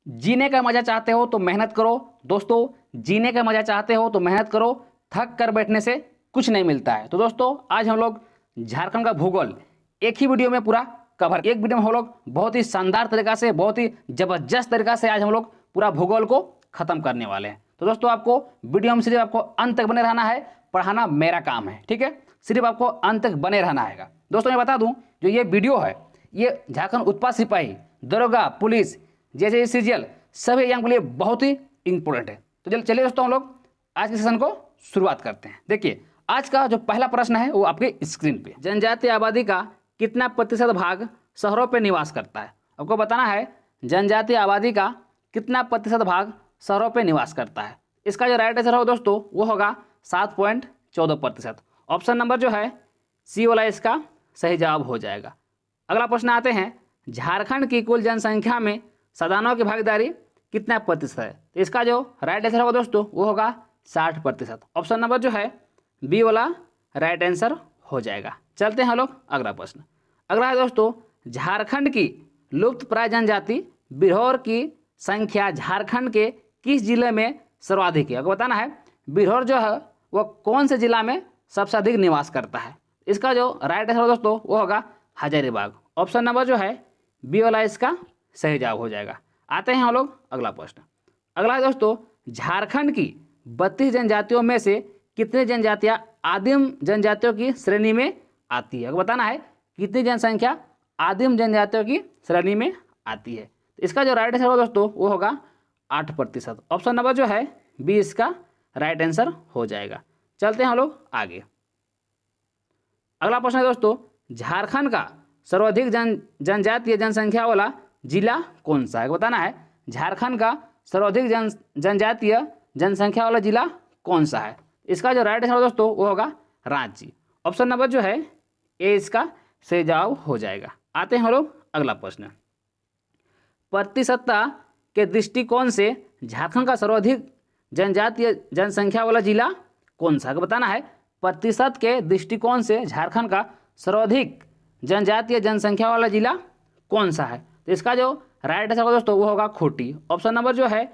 जीने का मजा चाहते हो तो मेहनत करो दोस्तों, जीने का मजा चाहते हो तो मेहनत करो, थक कर बैठने से कुछ नहीं मिलता है। तो दोस्तों आज हम लोग झारखंड का भूगोल एक ही वीडियो में पूरा कवर, एक वीडियो में हम लोग बहुत ही शानदार तरीका से, बहुत ही जबरदस्त तरीका से आज हम लोग पूरा भूगोल को खत्म करने वाले हैं। तो दोस्तों आपको वीडियो में सिर्फ आपको अंत तक बने रहना है, पढ़ाना मेरा काम है, ठीक है। सिर्फ आपको अंत तक बने रहना है। दोस्तों मैं बता दूं, जो ये वीडियो है ये झारखंड उत्पाद सिपाही, दरोगा, पुलिस जैसे सीजीएल सभी एग्जाम के लिए बहुत ही इंपॉर्टेंट है। तो चलिए दोस्तों हम लोग आज के सेशन को शुरुआत करते हैं। देखिए आज का जो पहला प्रश्न है वो आपके स्क्रीन पे, जनजातीय आबादी का कितना प्रतिशत भाग शहरों पे निवास करता है। आपको बताना है जनजातीय आबादी का कितना प्रतिशत भाग शहरों पे निवास करता है। इसका जो राइट आंसर होगा दोस्तों वो होगा 7.14%। ऑप्शन नंबर जो है सी वाला इसका सही जवाब हो जाएगा। अगला प्रश्न आते हैं, झारखंड की कुल जनसंख्या में सदानों की भागीदारी कितना प्रतिशत है। तो इसका जो राइट आंसर होगा दोस्तों वो होगा 60%। ऑप्शन नंबर जो है बी वाला राइट आंसर हो जाएगा। चलते हैं हम लोग अगला प्रश्न। अगला है दोस्तों, झारखंड की लुप्त प्राय जनजाति बिरहोर की संख्या झारखंड के किस जिले में सर्वाधिक है। आपको बताना है बिरहोर जो है वो कौन से जिला में सबसे अधिक निवास करता है। इसका जो राइट आंसर दोस्तों वो होगा हजारीबाग। ऑप्शन नंबर जो है बी वाला इसका सही जवाब हो जाएगा। आते हैं हम लोग अगला प्रश्न। अगला है दोस्तों, झारखंड की 32 जनजातियों में से कितनी जनजातियां आदिम जनजातियों की श्रेणी में आती है। आपको बताना है कितनी जनसंख्या आदिम जनजातियों की श्रेणी में आती है। तो इसका जो राइट आंसर होगा दोस्तों वो होगा 8%। ऑप्शन नंबर जो है बी इसका राइट आंसर हो जाएगा। चलते हैं हम लोग आगे। अगला प्रश्न है दोस्तों, झारखंड का सर्वाधिक जनजातीय जनसंख्या वाला जिला कौन सा है। बताना है झारखंड का सर्वाधिक जनजातीय जनसंख्या वाला जिला कौन सा है। इसका जो राइट आंसर दोस्तों वो होगा रांची। ऑप्शन नंबर जो है ए इसका सही जवाब हो जाएगा। आते हैं हम लोग अगला प्रश्न। प्रतिशतता के दृष्टिकोण से झारखंड का सर्वाधिक जनजातीय जनसंख्या वाला जिला कौन सा है। बताना है प्रतिशत के दृष्टिकोण से झारखंड का सर्वाधिक जनजातीय जनसंख्या वाला जिला कौन सा है। तो इसका जो राइट आंसर होगा दोस्तों वो होगा खूंटी। ऑप्शन नंबर जो है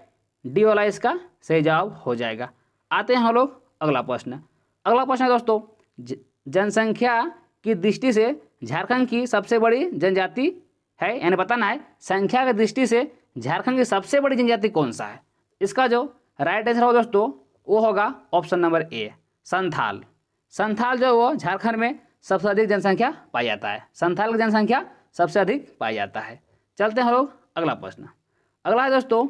डी वाला इसका सही जवाब हो जाएगा। आते हैं हम लोग अगला प्रश्न। अगला प्रश्न है दोस्तों, जनसंख्या की दृष्टि से झारखंड की सबसे बड़ी जनजाति है, यानी बताना है संख्या की दृष्टि से झारखंड की सबसे बड़ी जनजाति कौन सा है। इसका जो राइट आंसर होगा दोस्तों वो होगा option number A Santhal. Santhal जो वो झारखंड में सबसे अधिक जनसंख्या पाई जाता है। संथाल की जनसंख्या सबसे अधिक पाई जाता है। चलते हैं हम लोग अगला प्रश्न। अगला है दोस्तों,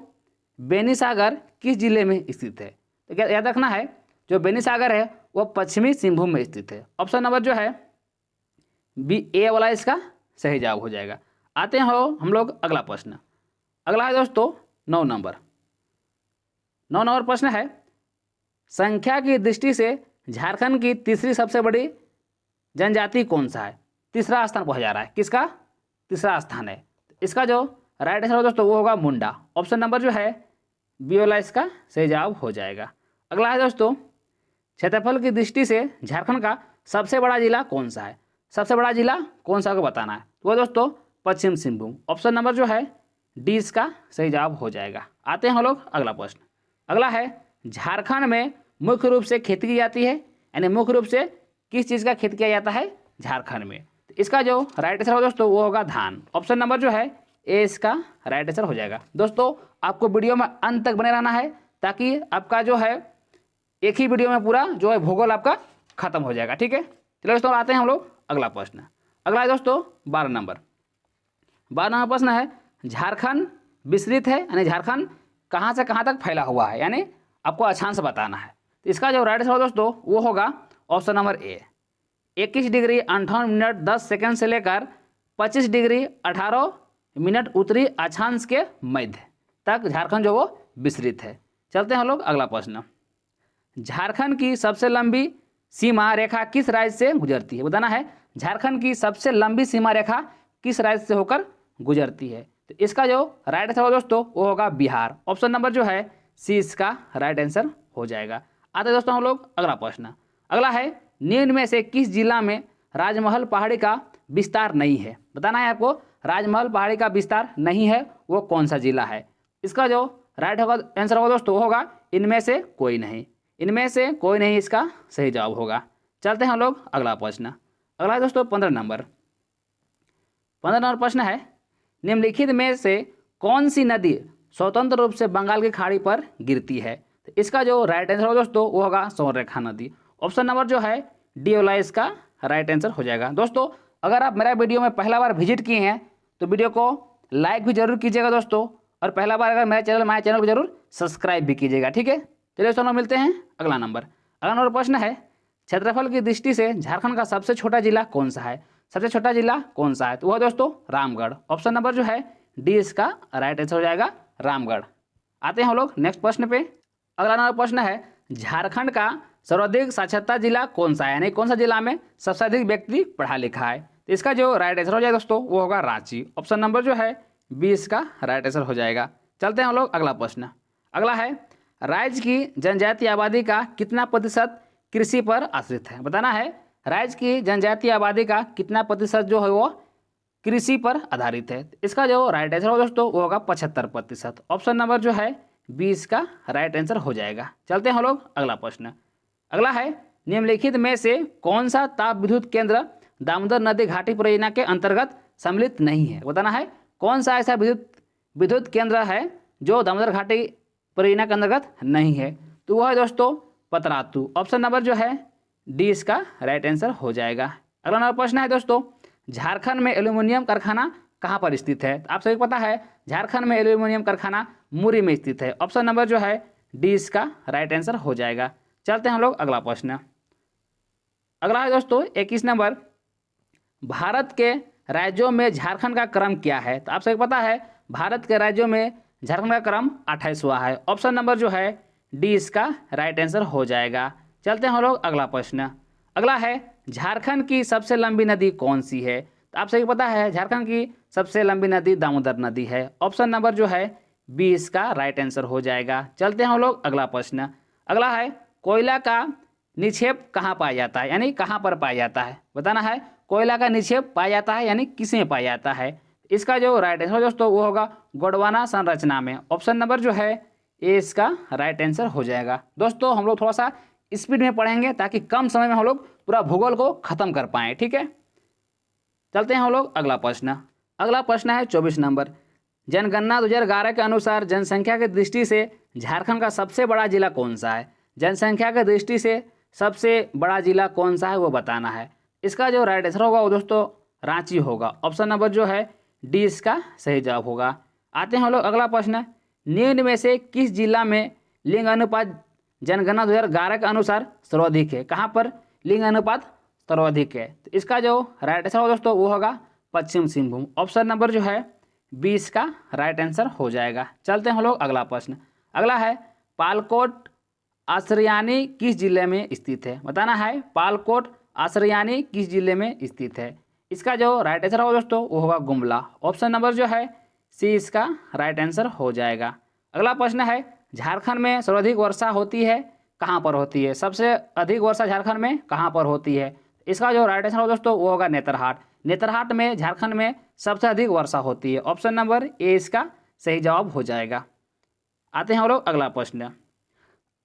बेनीसागर किस जिले में स्थित है। तो क्या याद रखना है जो बेनीसागर है वो पश्चिमी सिंहभूम में स्थित है। ऑप्शन नंबर जो है बी ए वाला इसका सही जवाब हो जाएगा। आते हैं हम लोग अगला प्रश्न। अगला है दोस्तों 9 नंबर प्रश्न है, संख्या की दृष्टि से झारखंड की तीसरी सबसे बड़ी जनजाति कौन सा है। तीसरा स्थान पहुँच जा रहा है, किसका तीसरा स्थान है। इसका जो राइट आंसर दोस्तों वो होगा मुंडा। ऑप्शन नंबर जो है बी वाला इसका सही जवाब हो जाएगा। अगला है दोस्तों, क्षेत्रफल की दृष्टि से झारखंड का सबसे बड़ा जिला कौन सा है। सबसे बड़ा जिला कौन सा को बताना है। वो दोस्तों पश्चिम सिंहभूम। ऑप्शन नंबर जो है डी इसका सही जवाब हो जाएगा। आते हैं हम लोग अगला प्रश्न। अगला है, झारखंड में मुख्य रूप से खेती की जाती है, यानी मुख्य रूप से किस चीज़ का खेती किया जाता है झारखंड में। तो इसका जो राइट आंसर होगा दोस्तों वो होगा धान। ऑप्शन नंबर जो है ए इसका राइट आंसर हो जाएगा। दोस्तों आपको वीडियो में अंत तक बने रहना है ताकि आपका जो है एक ही वीडियो में पूरा जो है भूगोल आपका खत्म हो जाएगा, ठीक है। चलिए दोस्तों आते हैं हम लोग अगला प्रश्न। अगला है दोस्तों 12 नंबर प्रश्न है, झारखंड विस्तृत है, यानी झारखंड कहाँ से कहाँ तक फैला हुआ है, यानी आपको अक्षांश बताना है। तो इसका जो राइट आंसर होगा दोस्तों वो होगा option number A 21 degree 58 minute 10 second से लेकर 25 डिग्री 18 मिनट उत्तरी अक्षांश के मध्य तक झारखंड जो वो विस्तृत है। चलते हैं हम लोग अगला प्रश्न। झारखंड की सबसे लंबी सीमा रेखा किस राज्य से गुजरती है। बताना है झारखंड की सबसे लंबी सीमा रेखा किस राज्य से होकर गुजरती है। तो इसका जो राइट आंसर होगा दोस्तों वो होगा बिहार। ऑप्शन नंबर जो है सी इसका राइट आंसर हो जाएगा। आते हैं दोस्तों हम लोग अगला प्रश्न। अगला है, निम्न में से किस जिला में राजमहल पहाड़ी का विस्तार नहीं है। बताना है आपको राजमहल पहाड़ी का विस्तार नहीं है वो कौन सा जिला है। इसका जो राइट होगा आंसर होगा दोस्तों वो होगा इनमें से कोई नहीं। इनमें से कोई नहीं इसका सही जवाब होगा। चलते हैं हम लोग अगला प्रश्न। अगला है दोस्तों 15 नंबर। 15 नंबर प्रश्न है, निम्नलिखित में से कौन सी नदी स्वतंत्र रूप से बंगाल की खाड़ी पर गिरती है? तो इसका जो राइट आंसर होगा दोस्तों वो होगा स्वर्णरेखा नदी। ऑप्शन नंबर जो है डी वाला इसका राइट आंसर हो जाएगा। दोस्तों अगर आप मेरा वीडियो में पहला बार विजिट किए हैं तो वीडियो को लाइक भी जरूर कीजिएगा दोस्तों, और पहला बार अगर मेरे चैनल को जरूर सब्सक्राइब भी कीजिएगा। ठीक है, चलिए दोस्तों मिलते हैं अगला नंबर। अगला नंबर प्रश्न है, क्षेत्रफल की दृष्टि से झारखंड का सबसे छोटा जिला कौन सा है? सबसे छोटा जिला कौन सा है? तो वह दोस्तों रामगढ़। ऑप्शन नंबर जो है डी इसका राइट आंसर हो जाएगा, रामगढ़। आते हैं हम लोग नेक्स्ट प्रश्न पे। अगला नंबर प्रश्न है, झारखंड का सर्वाधिक साक्षरता जिला कौन सा है? यानी कौन सा जिला में सबसे अधिक व्यक्ति पढ़ा लिखा है? तो इसका जो राइट आंसर हो जाएगा दोस्तों वो होगा रांची। ऑप्शन नंबर जो है 20 का राइट आंसर हो जाएगा। चलते हैं हम लोग अगला प्रश्न। अगला है, राज्य की जनजातीय आबादी का कितना प्रतिशत कृषि पर आश्रित है? बताना है राज्य की जनजातीय आबादी का कितना प्रतिशत जो है वो कृषि पर आधारित है। इसका जो राइट आंसर हो दोस्तों वो होगा 75%। ऑप्शन नंबर जो है 20 का राइट आंसर हो जाएगा। चलते हैं हम लोग अगला प्रश्न। अगला है, निम्नलिखित में से कौन सा ताप विद्युत केंद्र दामोदर नदी घाटी परियोजना के अंतर्गत सम्मिलित नहीं है? बताना है कौन सा ऐसा विद्युत केंद्र है जो दामोदर घाटी परियोजना के अंतर्गत नहीं है? तो वह है दोस्तों पतरातू। ऑप्शन नंबर जो है डी इसका राइट आंसर हो जाएगा। अगला नंबर प्रश्न है दोस्तों, झारखंड में एल्यूमिनियम कारखाना कहाँ पर स्थित है? आप सभी को पता है झारखंड में एल्यूमिनियम कारखाना मुरी में स्थित है। ऑप्शन नंबर जो है डी इसका राइट आंसर हो जाएगा। चलते हैं हम लोग अगला प्रश्न। अगला है दोस्तों 21 नंबर, भारत के राज्यों में झारखंड का क्रम क्या है? तो आप सभी को पता है भारत के राज्यों में झारखंड का क्रम 28वां है। ऑप्शन नंबर जो है डी इसका राइट आंसर हो जाएगा। चलते हैं हम लोग अगला प्रश्न। अगला है, झारखंड की सबसे लंबी नदी कौन सी है? तो आप सभी को पता है झारखंड की सबसे लंबी नदी दामोदर नदी है। ऑप्शन नंबर जो है 20 का राइट आंसर हो जाएगा। चलते हैं हम लोग अगला प्रश्न। अगला है, कोयला का निक्षेप कहाँ पाया जाता है? यानी कहाँ पर पाया जाता है? बताना है कोयला का निक्षेप पाया जाता है यानी किसमें पाया जाता है? इसका जो राइट आंसर दोस्तों वो होगा गोंडवाना संरचना में। ऑप्शन नंबर जो है ए इसका राइट आंसर हो जाएगा। दोस्तों हम लोग थोड़ा सा स्पीड में पढ़ेंगे ताकि कम समय में हम लोग पूरा भूगोल को खत्म कर पाएँ। ठीक है, चलते हैं हम लोग अगला प्रश्न। अगला प्रश्न है 24 नंबर, जनगणना 2011 के अनुसार जनसंख्या की दृष्टि से झारखंड का सबसे बड़ा जिला कौन सा है? जनसंख्या की दृष्टि से सबसे बड़ा जिला कौन सा है वो बताना है। इसका जो राइट आंसर होगा वो दोस्तों रांची होगा। ऑप्शन नंबर जो है डी इसका सही जवाब होगा। आते हैं हम लोग अगला प्रश्न, निम्न में से किस जिला में लिंग अनुपात जनगणना 2011 के अनुसार सर्वाधिक है? कहाँ पर लिंग अनुपात सर्वाधिक है? तो इसका जो राइट आंसर होगा दोस्तों वो होगा पश्चिम सिंहभूम। ऑप्शन नंबर जो है 20 का राइट आंसर हो जाएगा। चलते हैं हम लोग अगला प्रश्न। अगला है, पालकोट आश्रयानी किस जिले में स्थित है? बताना है पालकोट आश्रयानी किस जिले में स्थित है? इसका जो राइट आंसर होगा दोस्तों वो होगा गुमला। ऑप्शन नंबर जो है सी इसका राइट आंसर हो जाएगा। अगला प्रश्न है, झारखंड में सर्वाधिक वर्षा होती है कहाँ पर होती है? सबसे अधिक वर्षा झारखंड में कहाँ पर होती है? इसका जो राइट आंसर होगा दोस्तों वो होगा नेतरहाट। नेतरहाट में झारखंड में सबसे अधिक वर्षा होती है। ऑप्शन नंबर ए इसका सही जवाब हो जाएगा। आते हैं हम लोग अगला प्रश्न।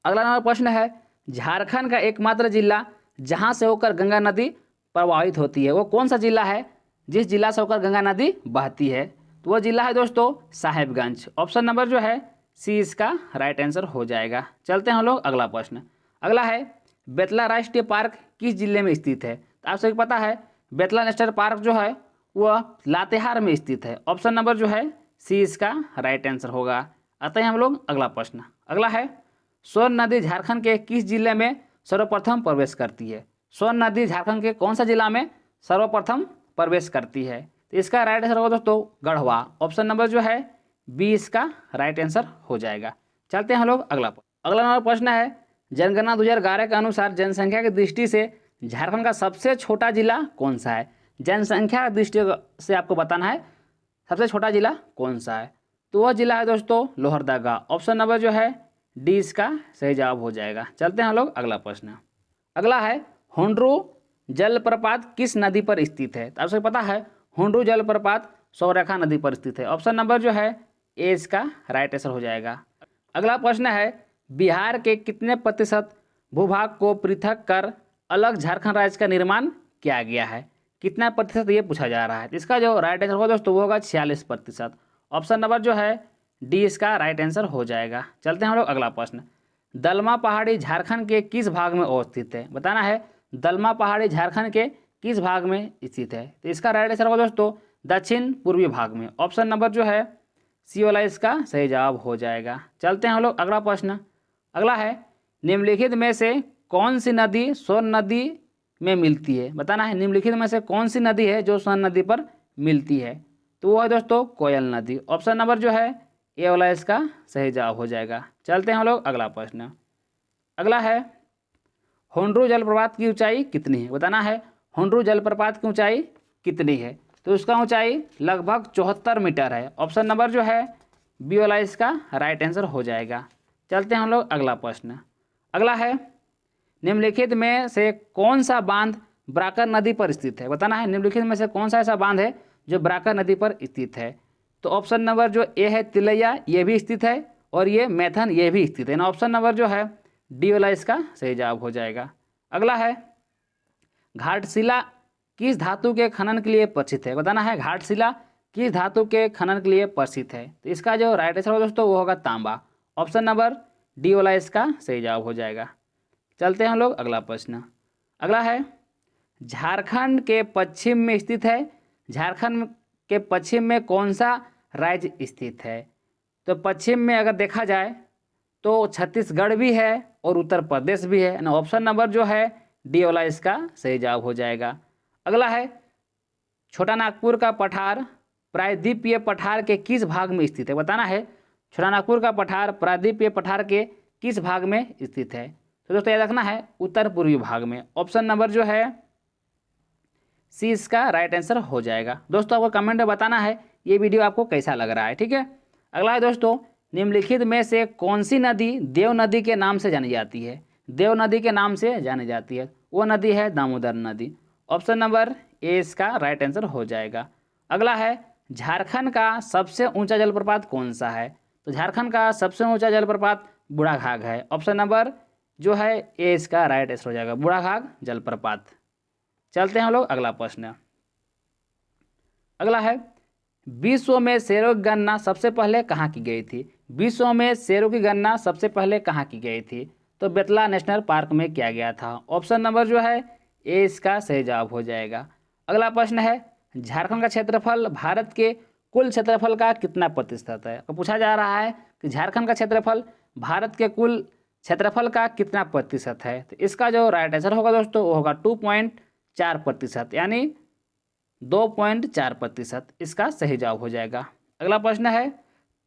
अगला नंबर प्रश्न है, झारखंड का एकमात्र जिला जहाँ से होकर गंगा नदी प्रवाहित होती है वो कौन सा जिला है? जिस जिला से होकर गंगा नदी बहती है तो वह जिला है दोस्तों साहेबगंज। ऑप्शन नंबर जो है सी इसका राइट आंसर हो जाएगा। चलते हैं हम लोग अगला प्रश्न। अगला है, बेतला राष्ट्रीय पार्क किस जिले में स्थित है? तो आप सभी को पता है बेतला नेशनल पार्क जो है वह लातेहार में स्थित है। ऑप्शन नंबर जो है सी इसका राइट आंसर होगा। आते हैं हम लोग अगला प्रश्न। अगला है, सोन नदी झारखंड के किस जिले में सर्वप्रथम प्रवेश करती है? सोन नदी झारखंड के कौन सा जिला में सर्वप्रथम प्रवेश करती है? तो इसका राइट आंसर होगा दोस्तों गढ़वा। ऑप्शन नंबर जो है 20 का राइट आंसर हो जाएगा। चलते हैं हम लोग अगला नंबर प्रश्न है, जनगणना 2011 के अनुसार जनसंख्या की दृष्टि से झारखंड का सबसे छोटा जिला कौन सा है? जनसंख्या की दृष्टि से आपको बताना है सबसे छोटा जिला कौन सा है। तो वह जिला है दोस्तों लोहरदगा। ऑप्शन नंबर जो है डी इसका सही जवाब हो जाएगा। चलते हैं हम लोग अगला प्रश्न। अगला है, हुंड्रू जलप्रपात किस नदी पर स्थित है? तो आपको पता है हुंड्रू जलप्रपात स्वर्णरेखा नदी पर स्थित है। ऑप्शन नंबर जो है ए इसका राइट आंसर हो जाएगा। अगला प्रश्न है, बिहार के कितने प्रतिशत भूभाग को पृथक कर अलग झारखंड राज्य का निर्माण किया गया है? कितना प्रतिशत ये पूछा जा रहा है। तो इसका जो राइट आंसर होगा दोस्तों वो होगा 46%। ऑप्शन नंबर जो है डी इसका राइट आंसर हो जाएगा। चलते हैं हम लोग अगला प्रश्न। दलमा पहाड़ी झारखंड के किस भाग में अवस्थित है? बताना है दलमा पहाड़ी झारखंड के किस भाग में स्थित है। तो इसका राइट आंसर होगा दोस्तों दक्षिण पूर्वी भाग में। ऑप्शन नंबर जो है सी वाला इसका सही जवाब हो जाएगा। चलते हैं हम लोग अगला प्रश्न। अगला है, निम्नलिखित में से कौन सी नदी सोन नदी में मिलती है? बताना है निम्नलिखित में से कौन सी नदी है जो सोन नदी पर मिलती है। तो वो है दोस्तों कोयल नदी। ऑप्शन नंबर जो है ए वाला इसका सही जवाब हो जाएगा। चलते हैं हम लोग अगला प्रश्न। अगला है, हुंड्रू जलप्रपात की ऊंचाई कितनी है? बताना है हुंड्रू जलप्रपात की ऊंचाई कितनी है। तो उसका ऊंचाई लगभग 74 मीटर है। ऑप्शन नंबर जो है बी वाला इसका राइट आंसर हो जाएगा। चलते हैं हम लोग अगला प्रश्न। अगला है, निम्नलिखित में से कौन सा बांध बराकर नदी पर स्थित है? बताना है निम्नलिखित में से कौन सा ऐसा बांध है जो बराकर नदी पर स्थित है। तो ऑप्शन नंबर जो ए है तिलैया ये भी स्थित है और ये मैथन ये भी स्थित है ना। ऑप्शन नंबर जो है डी वाला इसका सही जवाब हो जाएगा। अगला है, घाटशिला किस धातु के खनन के लिए प्रसिद्ध है? बताना है घाटशिला किस धातु के खनन के लिए प्रसिद्ध है। तो इसका जो राइट आंसर होगा दोस्तों वो होगा तांबा। ऑप्शन नंबर डी वाला इसका सही जवाब हो जाएगा। चलते हैं हम लोग अगला प्रश्न। अगला है, झारखंड के पश्चिम में स्थित है। झारखंड के पश्चिम में कौन सा राज्य स्थित है? तो पश्चिम में अगर देखा जाए तो छत्तीसगढ़ भी है और उत्तर प्रदेश भी है ना। ऑप्शन नंबर जो है डी वाला इसका सही जवाब हो जाएगा। अगला है, छोटा नागपुर का पठार प्रायद्वीपीय पठार के किस भाग में स्थित है? बताना है छोटा नागपुर का पठार प्रायद्वीपीय पठार के किस भाग में स्थित है। तो दोस्तों याद रखना है उत्तर पूर्वी भाग में। ऑप्शन नंबर जो है सी इसका राइट आंसर हो जाएगा। दोस्तों आपको कमेंट में बताना है ये वीडियो आपको कैसा लग रहा है, ठीक है। अगला है दोस्तों, निम्नलिखित में से कौन सी नदी देव नदी के नाम से जानी जाती है? देव नदी के नाम से जानी जाती है वो नदी है दामोदर नदी। ऑप्शन नंबर ए इसका राइट आंसर हो जाएगा। अगला है, झारखंड का सबसे ऊंचा जलप्रपात कौन सा है? तो झारखंड का सबसे ऊंचा जलप्रपात बूढ़ाघाघ है। ऑप्शन नंबर जो है ए इसका राइट आंसर हो जाएगा बूढ़ाघाघ जलप्रपात। चलते हैं हम लोग अगला प्रश्न। अगला है, विश्व में शेरों की गणना सबसे पहले कहाँ की गई थी? विश्व में शेरों की गणना सबसे पहले कहाँ की गई थी? तो बेतला नेशनल पार्क में किया गया था। ऑप्शन नंबर जो है ए इसका सही जवाब हो जाएगा। अगला प्रश्न है, झारखंड का क्षेत्रफल भारत के कुल क्षेत्रफल का कितना प्रतिशत है? तो पूछा जा रहा है कि झारखंड का क्षेत्रफल भारत के कुल क्षेत्रफल का कितना प्रतिशत है। तो इसका जो राइट आंसर होगा दोस्तों वो होगा 2.4%, यानी 2.4% इसका सही जवाब हो जाएगा। अगला प्रश्न है,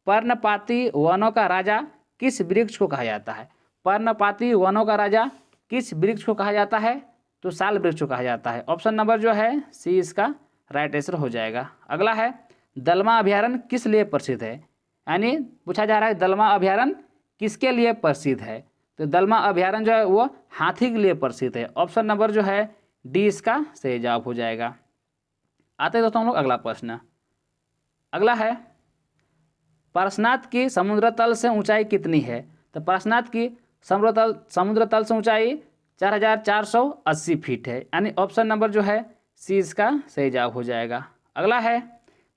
पर्णपाती वनों का राजा किस वृक्ष को कहा जाता है? पर्णपाती वनों का राजा किस वृक्ष को कहा जाता है? तो साल वृक्ष को कहा जाता है। ऑप्शन नंबर जो है सी इसका राइट आंसर हो जाएगा। अगला है, दलमा अभयारण्य किस लिए प्रसिद्ध है? यानी पूछा जा रहा है दलमा अभयारण्य किसके लिए प्रसिद्ध है? तो दलमा अभयारण्य जो है वो हाथी के लिए प्रसिद्ध है। ऑप्शन नंबर जो है डी इसका सही जवाब हो जाएगा। आते हैं दोस्तों हम लोग अगला प्रश्न। अगला है, पारसनाथ की समुद्र तल से ऊंचाई कितनी है? तो पारसनाथ की समुद्र तल से ऊंचाई 4480 फीट है, यानी ऑप्शन नंबर जो है सी इसका सही जवाब हो जाएगा। अगला है,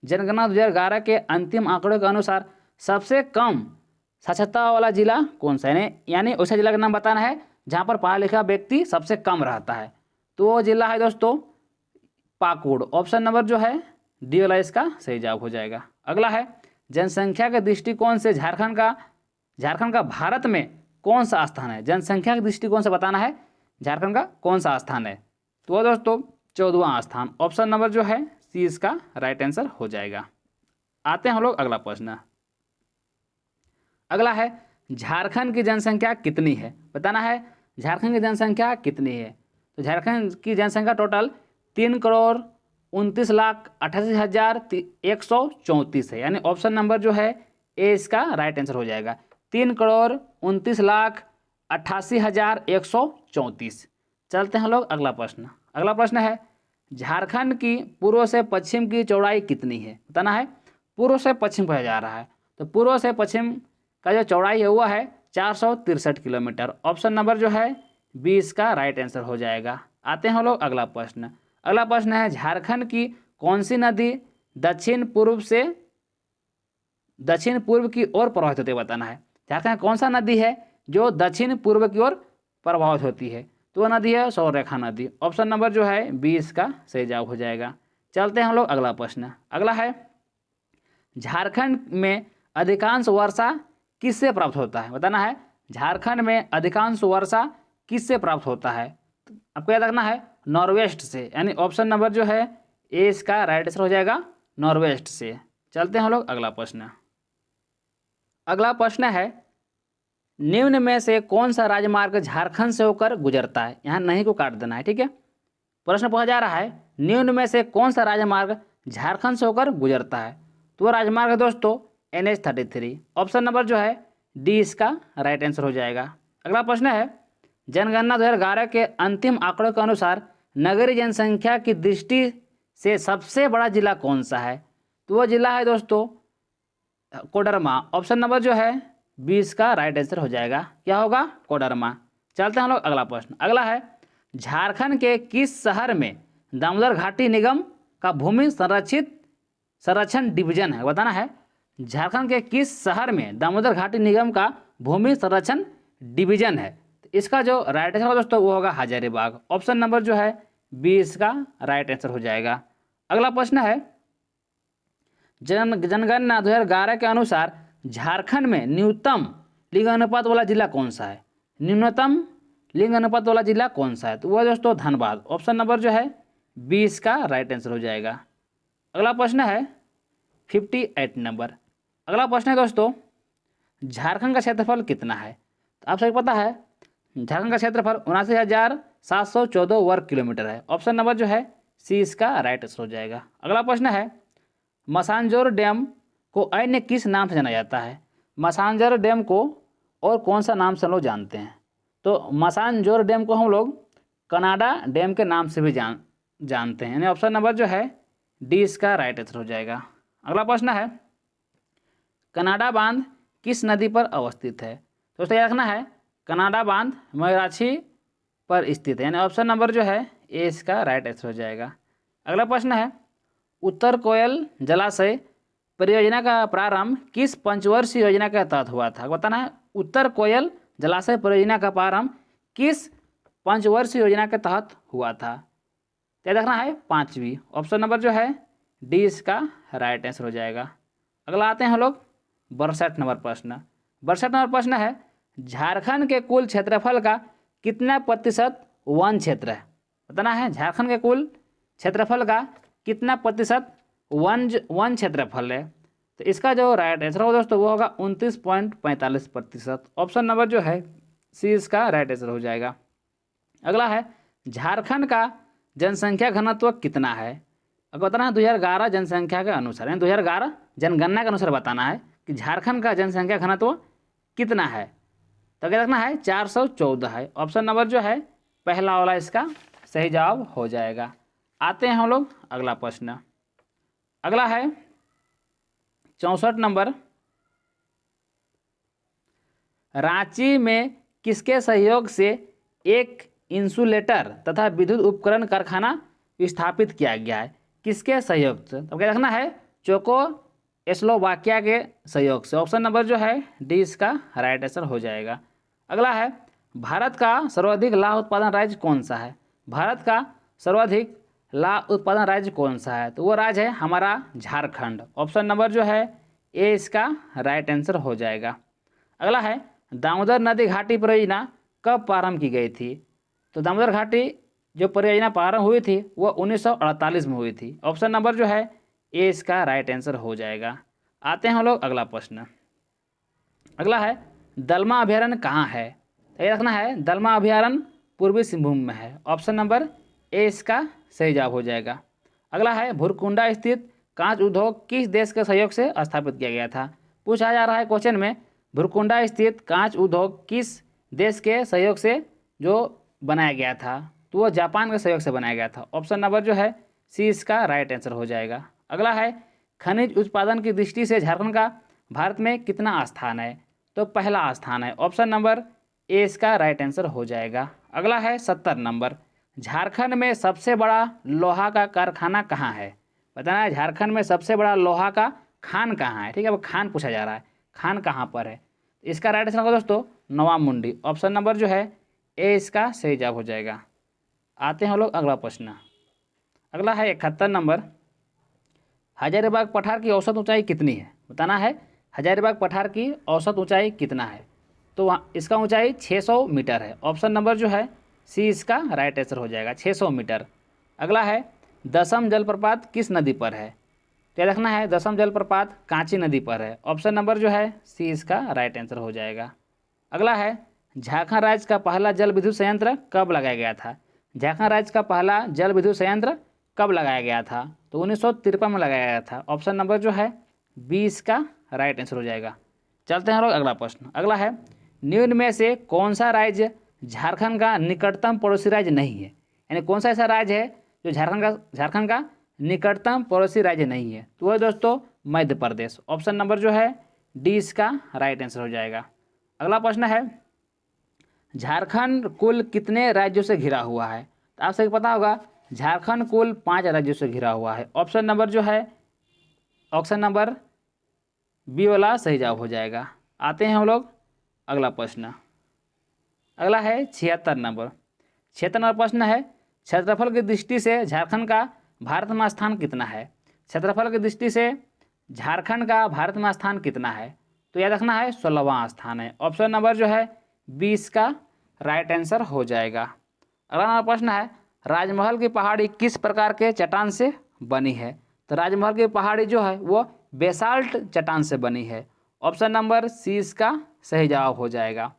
जनगणना 2011 के अंतिम आंकड़ों के अनुसार सबसे कम साक्षरता वाला जिला कौन सा है? यानी उस जिला का नाम बताना है जहाँ पर पढ़ा लिखा व्यक्ति सबसे कम रहता है। तो वो जिला है दोस्तों पाकुड़। ऑप्शन नंबर जो है डी वाला इसका सही जवाब हो जाएगा। अगला है, जनसंख्या के दृष्टिकोण से झारखंड का भारत में कौन सा स्थान है? जनसंख्या के दृष्टिकोण से बताना है झारखंड का कौन सा स्थान है। तो वो दोस्तों 14वां स्थान। ऑप्शन नंबर जो है सी इसका राइट आंसर हो जाएगा। आते हैं हम लोग अगला प्रश्न। अगला है, झारखंड की जनसंख्या कितनी है? बताना है झारखंड की जनसंख्या कितनी है। तो झारखंड की जनसंख्या टोटल 3,68,134 है, यानी ऑप्शन नंबर जो है ए इसका राइट आंसर हो जाएगा 3,29,88,134। चलते हैं लोग अगला प्रश्न। अगला प्रश्न है, झारखंड की पूर्व से पश्चिम की चौड़ाई कितनी है? बताना है पूर्व से पश्चिम पर जा रहा है तो पूर्व से पश्चिम का जो चौड़ाई है वह है 463 किलोमीटर। ऑप्शन नंबर जो है 20 का राइट आंसर हो जाएगा। आते हैं हम लोग अगला प्रश्न। अगला प्रश्न है झारखंड की कौन सी नदी दक्षिण पूर्व की ओर प्रवाहित होती है, बताना है। झारखंड कौन सा नदी है जो दक्षिण पूर्व की ओर प्रवाहित होती है, तो वह नदी है सौररेखा नदी। ऑप्शन नंबर जो है 20 का सही जवाब हो जाएगा। चलते हैं हम लोग अगला प्रश्न। अगला है झारखंड में अधिकांश वर्षा किससे प्राप्त होता है, बताना है। झारखंड में अधिकांश वर्षा किससे प्राप्त होता है, आपको याद रखना है नॉर्वेस्ट से, यानी ऑप्शन नंबर जो है ए इसका राइट आंसर हो जाएगा नॉर्वेस्ट से। चलते हैं हम लोग अगला प्रश्न। अगला प्रश्न है निम्न में से कौन सा राजमार्ग झारखंड से होकर गुजरता है, यहाँ नहीं को काट देना है, ठीक है। प्रश्न पूछा जा रहा है निम्न में से कौन सा राजमार्ग झारखंड से होकर गुजरता है, तो वह राजमार्ग है दोस्तों NH-33। ऑप्शन नंबर जो है डी इसका राइट आंसर हो जाएगा। अगला प्रश्न है जनगणना 2011 के अंतिम आंकड़ों के अनुसार नगरीय जनसंख्या की दृष्टि से सबसे बड़ा जिला कौन सा है, तो वह जिला है दोस्तों कोडरमा। ऑप्शन नंबर जो है 20 का राइट आंसर हो जाएगा, क्या होगा कोडरमा। चलते हैं हम लोग अगला प्रश्न। अगला है झारखंड के किस शहर में दामोदर घाटी निगम का भूमि संरक्षण डिवीजन है, बताना है। झारखंड के किस शहर में दामोदर घाटी निगम का भूमि संरक्षण डिवीजन है, तो इसका जो राइट आंसर होगा दोस्तों वो होगा हजारीबाग। ऑप्शन नंबर जो है 20 का राइट आंसर हो जाएगा। अगला प्रश्न है जनगणना 2011 के अनुसार झारखंड में न्यूनतम लिंग अनुपात वाला जिला कौन सा है, न्यूनतम लिंग अनुपात वाला जिला कौन सा है, तो वह दोस्तों धनबाद। ऑप्शन नंबर जो है 20 का राइट आंसर हो जाएगा। अगला प्रश्न है 58 नंबर। अगला प्रश्न है दोस्तों झारखंड का क्षेत्रफल कितना है, तो आप सभी पता है झारखंड का क्षेत्रफल 79,714 वर्ग किलोमीटर है। ऑप्शन नंबर जो है सी इसका राइट आंसर हो जाएगा। अगला प्रश्न है मसांजोर डैम को अन्य किस नाम से जाना जाता है, मसांजोर डैम को और कौन सा नाम से हम लोग जानते हैं, तो मसांजोर डैम को हम लोग कनाडा डैम के नाम से भी जानते हैं, यानी ऑप्शन नंबर जो है डी इसका राइट आंसर हो जाएगा। अगला प्रश्न है कनाडा बांध किस नदी पर अवस्थित है, दोस्तों याद रखना है कनाडा बांध मयूराक्षी पर स्थित है, यानी ऑप्शन नंबर जो है ए इसका राइट आंसर हो जाएगा। अगला प्रश्न है उत्तर कोयल जलाशय परियोजना का प्रारंभ किस पंचवर्षीय योजना के तहत हुआ था, बताना है। उत्तर कोयल जलाशय परियोजना का प्रारंभ किस पंचवर्षीय योजना के तहत हुआ था, याद रखना है 5वीं। ऑप्शन नंबर जो है डी इसका राइट आंसर हो जाएगा। अगला आते हैं हम लोग 62 नंबर प्रश्न। 62 नंबर प्रश्न है झारखंड के कुल क्षेत्रफल का कितना प्रतिशत वन क्षेत्र है, बताना है। झारखंड के कुल क्षेत्रफल का कितना प्रतिशत वन क्षेत्रफल है, तो इसका जो राइट आंसर होगा दोस्तों वो होगा 29.45%। ऑप्शन नंबर जो है सी इसका राइट आंसर हो जाएगा। अगला है झारखंड का जनसंख्या घनत्व कितना है, अगर बताना है 2011 जनसंख्या के अनुसार, यानी 2011 जनगणना के अनुसार बताना है कि झारखंड का जनसंख्या घनत्व कितना है, तो क्या रखना है 414 है। ऑप्शन नंबर जो है पहला वाला इसका सही जवाब हो जाएगा। आते हैं हम लोग अगला प्रश्न। अगला है 64 नंबर। रांची में किसके सहयोग से एक इंसुलेटर तथा विद्युत उपकरण कारखाना स्थापित किया गया है, किसके सहयोग से, तो क्या रखना है चोको स्लोवाकिया के सहयोग से। ऑप्शन नंबर जो है डी इसका राइट आंसर हो जाएगा। अगला है भारत का सर्वाधिक लाह उत्पादन राज्य कौन सा है, भारत का सर्वाधिक लाह उत्पादन राज्य कौन सा है, तो वो राज्य है हमारा झारखंड। ऑप्शन नंबर जो है ए इसका राइट आंसर हो जाएगा। अगला है दामोदर नदी घाटी परियोजना कब प्रारंभ की गई थी, तो दामोदर घाटी जो परियोजना प्रारंभ हुई थी वो 1948 में हुई थी। ऑप्शन नंबर जो है ए इसका राइट आंसर हो जाएगा। आते हैं हम लोग अगला प्रश्न। अगला है दलमा अभयारण्य कहाँ है, तो ये रखना है दलमा अभयारण्य पूर्वी सिंहभूम में है। ऑप्शन नंबर ए इसका सही जवाब हो जाएगा। अगला है भुरकुंडा स्थित कांच उद्योग किस देश के सहयोग से स्थापित किया गया था, पूछा जा रहा है क्वेश्चन में भुरकुंडा स्थित कांच उद्योग किस देश के सहयोग से जो बनाया गया था, तो वो जापान के सहयोग से बनाया गया था। ऑप्शन नंबर जो है सी इसका राइट आंसर हो जाएगा। अगला है खनिज उत्पादन की दृष्टि से झारखंड का भारत में कितना स्थान है? तो पहला स्थान है। ऑप्शन नंबर ए इसका राइट आंसर हो जाएगा। अगला है 70 नंबर। झारखंड में सबसे बड़ा लोहा का कारखाना कहाँ है? बताना है झारखंड में सबसे बड़ा लोहा का खान कहाँ है। ठीक है, अब खान पूछा जा रहा है, खान कहाँ पर है? इसका राइट आंसर होगा दोस्तों नवाब मुंडी। ऑप्शन नंबर जो है ए इसका सही जवाब हो जाएगा। आते हैं हम लोग अगला प्रश्न। अगला है 71 नंबर। हजारीबाग पठार की औसत ऊंचाई कितनी है? बताना है हजारीबाग पठार की औसत ऊंचाई कितना है? तो वहाँ इसका ऊंचाई 600 मीटर है। ऑप्शन नंबर जो है सी इसका राइट आंसर हो जाएगा, 600 मीटर। अगला है दसम जलप्रपात किस नदी पर है? तो याद रखना है दसम जलप्रपात कांची नदी पर है। ऑप्शन नंबर जो है सी इसका राइट आंसर हो जाएगा। अगला है झारखंड राज्य का पहला जल विद्युत संयंत्र कब लगाया गया था? झारखंड राज्य का पहला जल विद्युत संयंत्र कब लगाया गया था? तो 1953 में लगाया गया था। ऑप्शन नंबर जो है बी इसका राइट आंसर हो जाएगा। चलते हैं लोग अगला प्रश्न। अगला है निम्न में से कौन सा राज्य झारखंड का निकटतम पड़ोसी राज्य नहीं है? यानी कौन सा ऐसा राज्य है जो झारखंड का निकटतम पड़ोसी राज्य नहीं है? तो वह दोस्तों मध्य प्रदेश। ऑप्शन नंबर जो है डी इसका राइट आंसर हो जाएगा। अगला प्रश्न है झारखंड कुल कितने राज्यों से घिरा हुआ है? तो आप सभी पता होगा झारखंड कुल 5 राज्यों से घिरा हुआ है। ऑप्शन नंबर जो है ऑप्शन नंबर बी वाला सही जवाब हो जाएगा। आते हैं हम लोग अगला प्रश्न। अगला है 76 नंबर। 76 नंबर प्रश्न है क्षेत्रफल की दृष्टि से झारखंड का भारत में स्थान कितना है? क्षेत्रफल की दृष्टि से झारखंड का भारत में स्थान कितना है? तो याद रखना है 16वां स्थान है। ऑप्शन नंबर जो है 20 का राइट आंसर हो जाएगा। अगला नंबर प्रश्न है राजमहल की पहाड़ी किस प्रकार के चट्टान से बनी है? तो राजमहल की पहाड़ी जो है वो बेसाल्ट चट्टान से बनी है। ऑप्शन नंबर सी इसका सही जवाब हो जाएगा।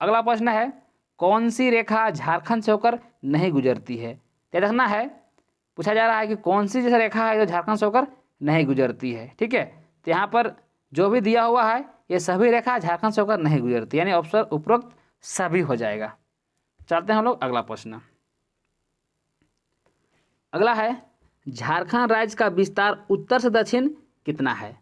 अगला प्रश्न है कौन सी रेखा झारखंड से होकर नहीं गुजरती है? याद रखना है पूछा जा रहा है कि कौन सी जैसे रेखा है जो झारखंड से होकर नहीं गुजरती है। ठीक है, तो यहाँ पर जो भी दिया हुआ है ये सभी रेखा झारखंड से होकर नहीं गुजरती, यानी ऑप्शन उपरोक्त सभी हो जाएगा। चलते हैं हम लोग अगला प्रश्न। अगला है झारखंड राज्य का विस्तार उत्तर से दक्षिण कितना है?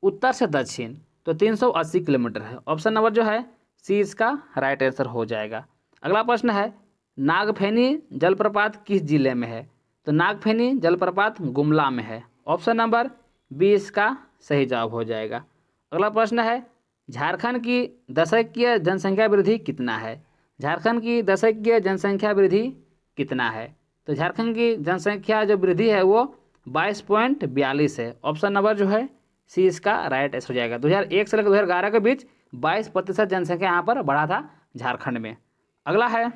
उत्तर से दक्षिण तो 380 किलोमीटर है। ऑप्शन नंबर जो है सी इसका राइट आंसर हो जाएगा। अगला प्रश्न है नागफेनी जलप्रपात किस जिले में है? तो नागफेनी जलप्रपात गुमला में है। ऑप्शन नंबर बी इसका सही जवाब हो जाएगा। अगला प्रश्न है झारखंड की दशकीय जनसंख्या वृद्धि कितना है? झारखंड की दशकीय जनसंख्या वृद्धि कितना है? तो झारखंड की जनसंख्या जो वृद्धि है वो 22.42 है। ऑप्शन नंबर जो है सी इसका राइट आंसर हो जाएगा। 2001 से लेकर 2011 के बीच 22% जनसंख्या यहाँ पर बढ़ा था झारखंड में। अगला है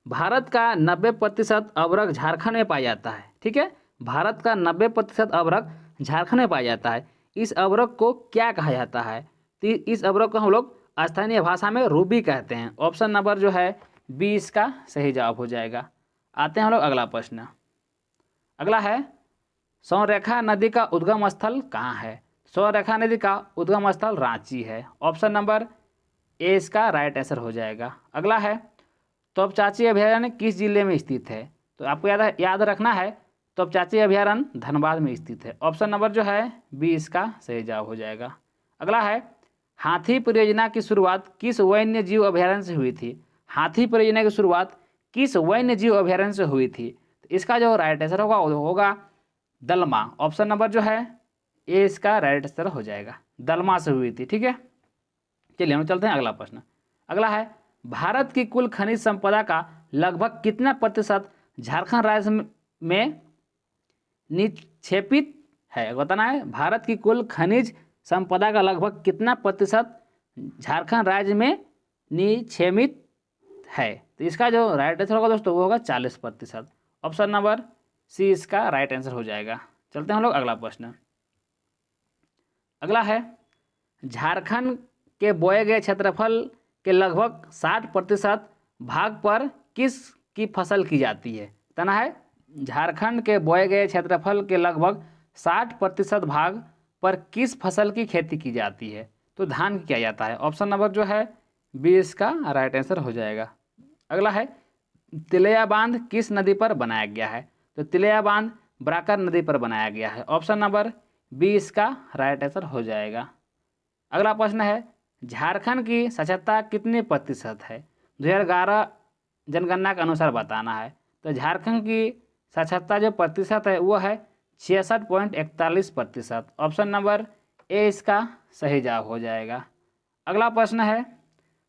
भारत का 90% अवरक झारखंड में पाया जाता है। ठीक है, भारत का 90% अवरक झारखंड में पाया जाता है। इस अवरक को क्या कहा जाता है? तो इस अवरक को हम लोग स्थानीय भाषा में रूबी कहते हैं। ऑप्शन नंबर जो है बी इसका सही जवाब हो जाएगा। आते हैं हम लोग अगला प्रश्न। अगला है सौरेखा नदी का उद्गम स्थल कहाँ है? सौरेखा नदी का उद्गम स्थल रांची है। ऑप्शन नंबर ए इसका राइट आंसर हो जाएगा। अगला है तोपचाची अभयारण्य किस जिले में स्थित है? तो आपको याद रखना है तोपचाची अभयारण्य धनबाद में स्थित है। ऑप्शन नंबर जो है बी इसका सही जवाब हो जाएगा। अगला है हाथी परियोजना की शुरुआत किस वन्य जीव अभयारण्य से हुई थी? हाथी परियोजना की शुरुआत किस वन्य जीव अभयारण्य से हुई थी? तो इसका जो राइट आंसर होगा वो होगा दलमा। ऑप्शन नंबर जो है ए इसका राइट आंसर हो जाएगा, दलमा से हुई थी। ठीक है, चलिए हम चलते हैं अगला प्रश्न। अगला है भारत की कुल खनिज संपदा का लगभग कितना प्रतिशत झारखंड राज्य में निक्षेपित है? बताना है भारत की कुल खनिज संपदा का लगभग कितना प्रतिशत झारखंड राज्य में निक्षेपित है? तो इसका जो राइट आंसर होगा दोस्तों वो होगा 40%। ऑप्शन नंबर सी इसका राइट आंसर हो जाएगा। चलते हैं हम लोग अगला प्रश्न। अगला है झारखंड के बोए गए क्षेत्रफल के लगभग 60% भाग पर किस की फसल की जाती है? तना है झारखंड के बोए गए क्षेत्रफल के लगभग 60% भाग पर किस फसल की खेती की जाती है? तो धान की किया जाता है। ऑप्शन नंबर जो है बी इसका राइट आंसर हो जाएगा। अगला है तिलैया बांध किस नदी पर बनाया गया है? तो तिलैया बांध बराकर नदी पर बनाया गया है। ऑप्शन नंबर बी इसका राइट आंसर हो जाएगा। अगला प्रश्न है झारखंड की साक्षरता कितने प्रतिशत है? 2011 जनगणना के अनुसार बताना है। तो झारखंड की साक्षरता जो प्रतिशत है वो है 66.41%। ऑप्शन नंबर ए इसका सही जवाब हो जाएगा। अगला प्रश्न है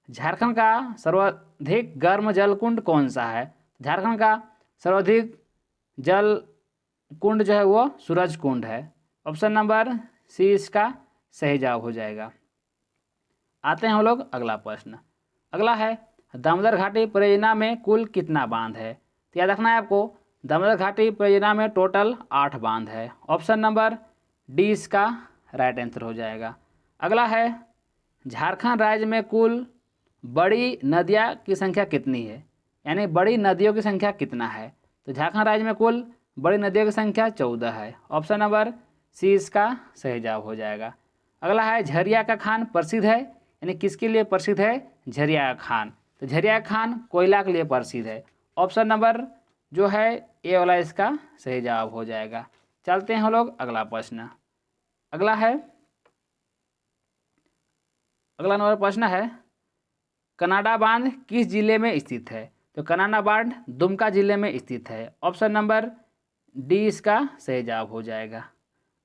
झारखंड का सर्वाधिक गर्म जल कुंड कौन सा है? झारखंड का सर्वाधिक जल कुंड जो है वो सूरज कुंड है। ऑप्शन नंबर सी इसका सही जवाब हो जाएगा। आते हैं हम लोग अगला प्रश्न। अगला है दामोदर घाटी परियोजना में कुल कितना बांध है? तो याद रखना है आपको, दामोदर घाटी परियोजना में टोटल 8 बांध है। ऑप्शन नंबर डी इसका राइट आंसर हो जाएगा। अगला है झारखंड राज्य में कुल बड़ी नदियाँ की संख्या कितनी है? यानी बड़ी नदियों की संख्या कितना है? तो झारखंड राज्य में कुल बड़ी नदियों की संख्या 14 है। ऑप्शन नंबर सी इसका सही जवाब हो जाएगा। अगला है झरिया का खान प्रसिद्ध है, यानी किसके लिए प्रसिद्ध है? झरिया का खान। तो झरिया का खान कोयला के लिए प्रसिद्ध है। ऑप्शन नंबर जो है ए वाला इसका सही जवाब हो जाएगा। चलते हैं हम लोग अगला प्रश्न। अगला नंबर प्रश्न है कनाडा बांध किस जिले में स्थित है? तो कनाडा बांध दुमका जिले में स्थित है। ऑप्शन नंबर डी इसका सही जवाब हो जाएगा।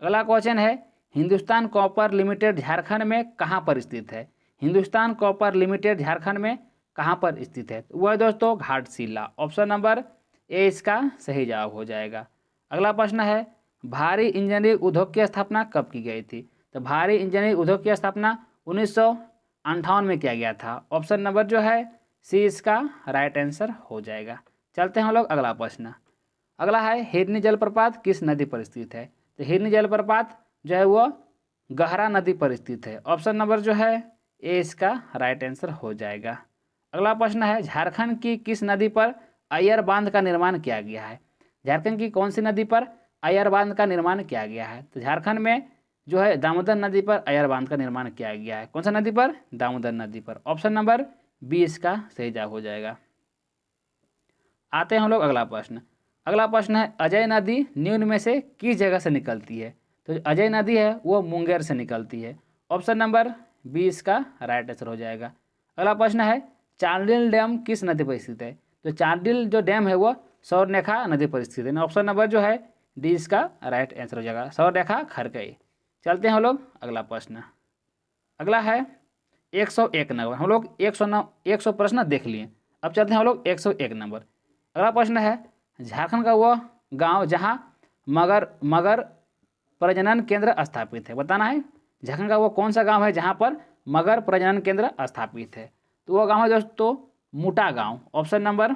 अगला क्वेश्चन है हिंदुस्तान कॉपर लिमिटेड झारखंड में कहाँ पर स्थित है? हिंदुस्तान कॉपर लिमिटेड झारखंड में कहाँ पर स्थित है? वह दोस्तों घाटशिला। ऑप्शन नंबर ए इसका सही जवाब हो जाएगा। अगला प्रश्न है भारी इंजीनियरिंग उद्योग की स्थापना कब की गई थी? तो भारी इंजीनियरिंग उद्योग की स्थापना 1958 में किया गया था। ऑप्शन नंबर जो है सी इसका राइट आंसर हो जाएगा। चलते हैं हम लोग अगला प्रश्न। अगला है हिरनी जलप्रपात किस नदी पर स्थित है? तो हिरनी जलप्रपात जो है वो गहरा नदी पर स्थित है। ऑप्शन नंबर जो है ए इसका राइट आंसर हो जाएगा। अगला प्रश्न है झारखंड की किस नदी पर अय्यर बांध का निर्माण किया गया है? झारखंड की कौन सी नदी पर अय्यर बांध का निर्माण किया गया है? तो झारखंड में जो है दामोदर नदी पर अय्यर बांध का निर्माण किया गया है। कौन सा नदी पर? दामोदर नदी पर। ऑप्शन नंबर बी इसका सही जवाब हो जाएगा। आते हैं हम लोग अगला प्रश्न। अगला प्रश्न है अजय नदी निम्न में से किस जगह से निकलती है? तो अजय नदी है वो मुंगेर से निकलती है। ऑप्शन नंबर बी इसका राइट आंसर हो जाएगा। अगला प्रश्न है चांडिल डैम किस नदी पर स्थित है? तो चांडिल जो डैम है वो सौरनेखा नदी पर स्थित है। ऑप्शन नंबर जो है डी इसका राइट आंसर हो जाएगा, सौरनेखा खरकई। चलते हैं हम लोग अगला प्रश्न। अगला है 101 नंबर। हम लोग 100 प्रश्न देख लिए, अब चलते हैं हम लोग 101 नंबर। अगला प्रश्न है झारखंड का वह गांव जहां मगर प्रजनन केंद्र स्थापित है, बताना है। झारखंड का वो कौन सा गांव है जहां पर मगर प्रजनन केंद्र स्थापित है? तो वो गांव है दोस्तों मुटा गांव। ऑप्शन नंबर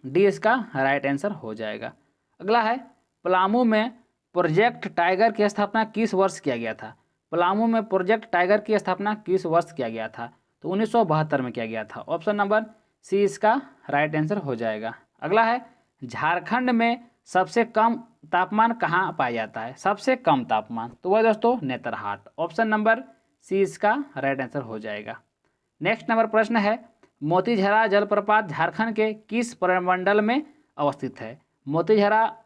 डी इसका राइट आंसर हो जाएगा। अगला है पलामू में प्रोजेक्ट टाइगर की स्थापना किस वर्ष किया गया था? पलामू में प्रोजेक्ट टाइगर की स्थापना किस वर्ष किया गया था? तो 1972 में किया गया था। ऑप्शन नंबर सी इसका राइट आंसर हो जाएगा। अगला है झारखंड में सबसे कम तापमान कहाँ पाया जाता है? सबसे कम तापमान तो वह दोस्तों नेतरहाट। ऑप्शन नंबर सी इसका राइट आंसर हो जाएगा। नेक्स्ट नंबर प्रश्न है मोतीझरा जलप्रपात झारखंड के किस प्रमंडल में अवस्थित है? मोतीझरा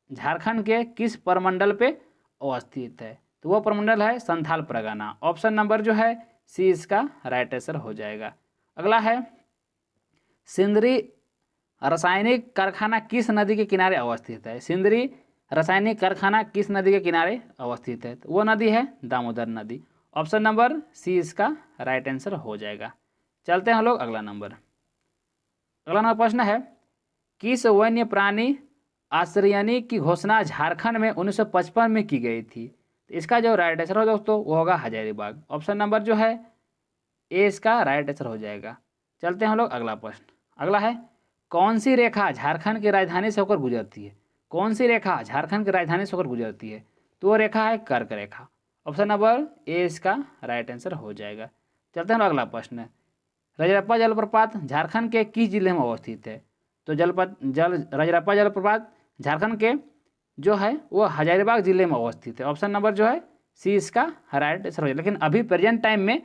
झारखंड के किस प्रमंडल पे अवस्थित है? तो वो प्रमंडल है संथाल परगना। ऑप्शन नंबर जो है सी इसका राइट आंसर हो जाएगा। अगला है सिंदरी रासायनिक कारखाना किस नदी के किनारे अवस्थित है? सिंदरी रासायनिक कारखाना किस नदी के किनारे अवस्थित है? तो वो नदी है दामोदर नदी। ऑप्शन नंबर सी इसका राइट आंसर हो जाएगा। चलते हैं हम लोग अगला नंबर। अगला नंबर प्रश्न है किस वन्य प्राणी आश्रयनी की घोषणा झारखंड में 1955 में की गई थी? तो इसका जो राइट आंसर हो दोस्तों वो होगा हजारीबाग। ऑप्शन नंबर जो है ए इसका राइट आंसर हो जाएगा। चलते हैं हम लोग अगला प्रश्न। अगला है कौन सी रेखा झारखंड की राजधानी से होकर गुजरती है? कौन सी रेखा झारखंड की राजधानी से होकर गुजरती है? तो वो रेखा है कर्क रेखा। ऑप्शन नंबर ए इसका राइट आंसर हो जाएगा। चलते हैं अगला प्रश्न। रजरप्पा जलप्रपात झारखंड के किस जिले में अवस्थित है? तो रजरप्पा जलप्रपात झारखंड के जो है वो हजारीबाग जिले में अवस्थित है। ऑप्शन नंबर जो है सी इसका राइट आंसर हो जाएगा। लेकिन अभी प्रेजेंट टाइम में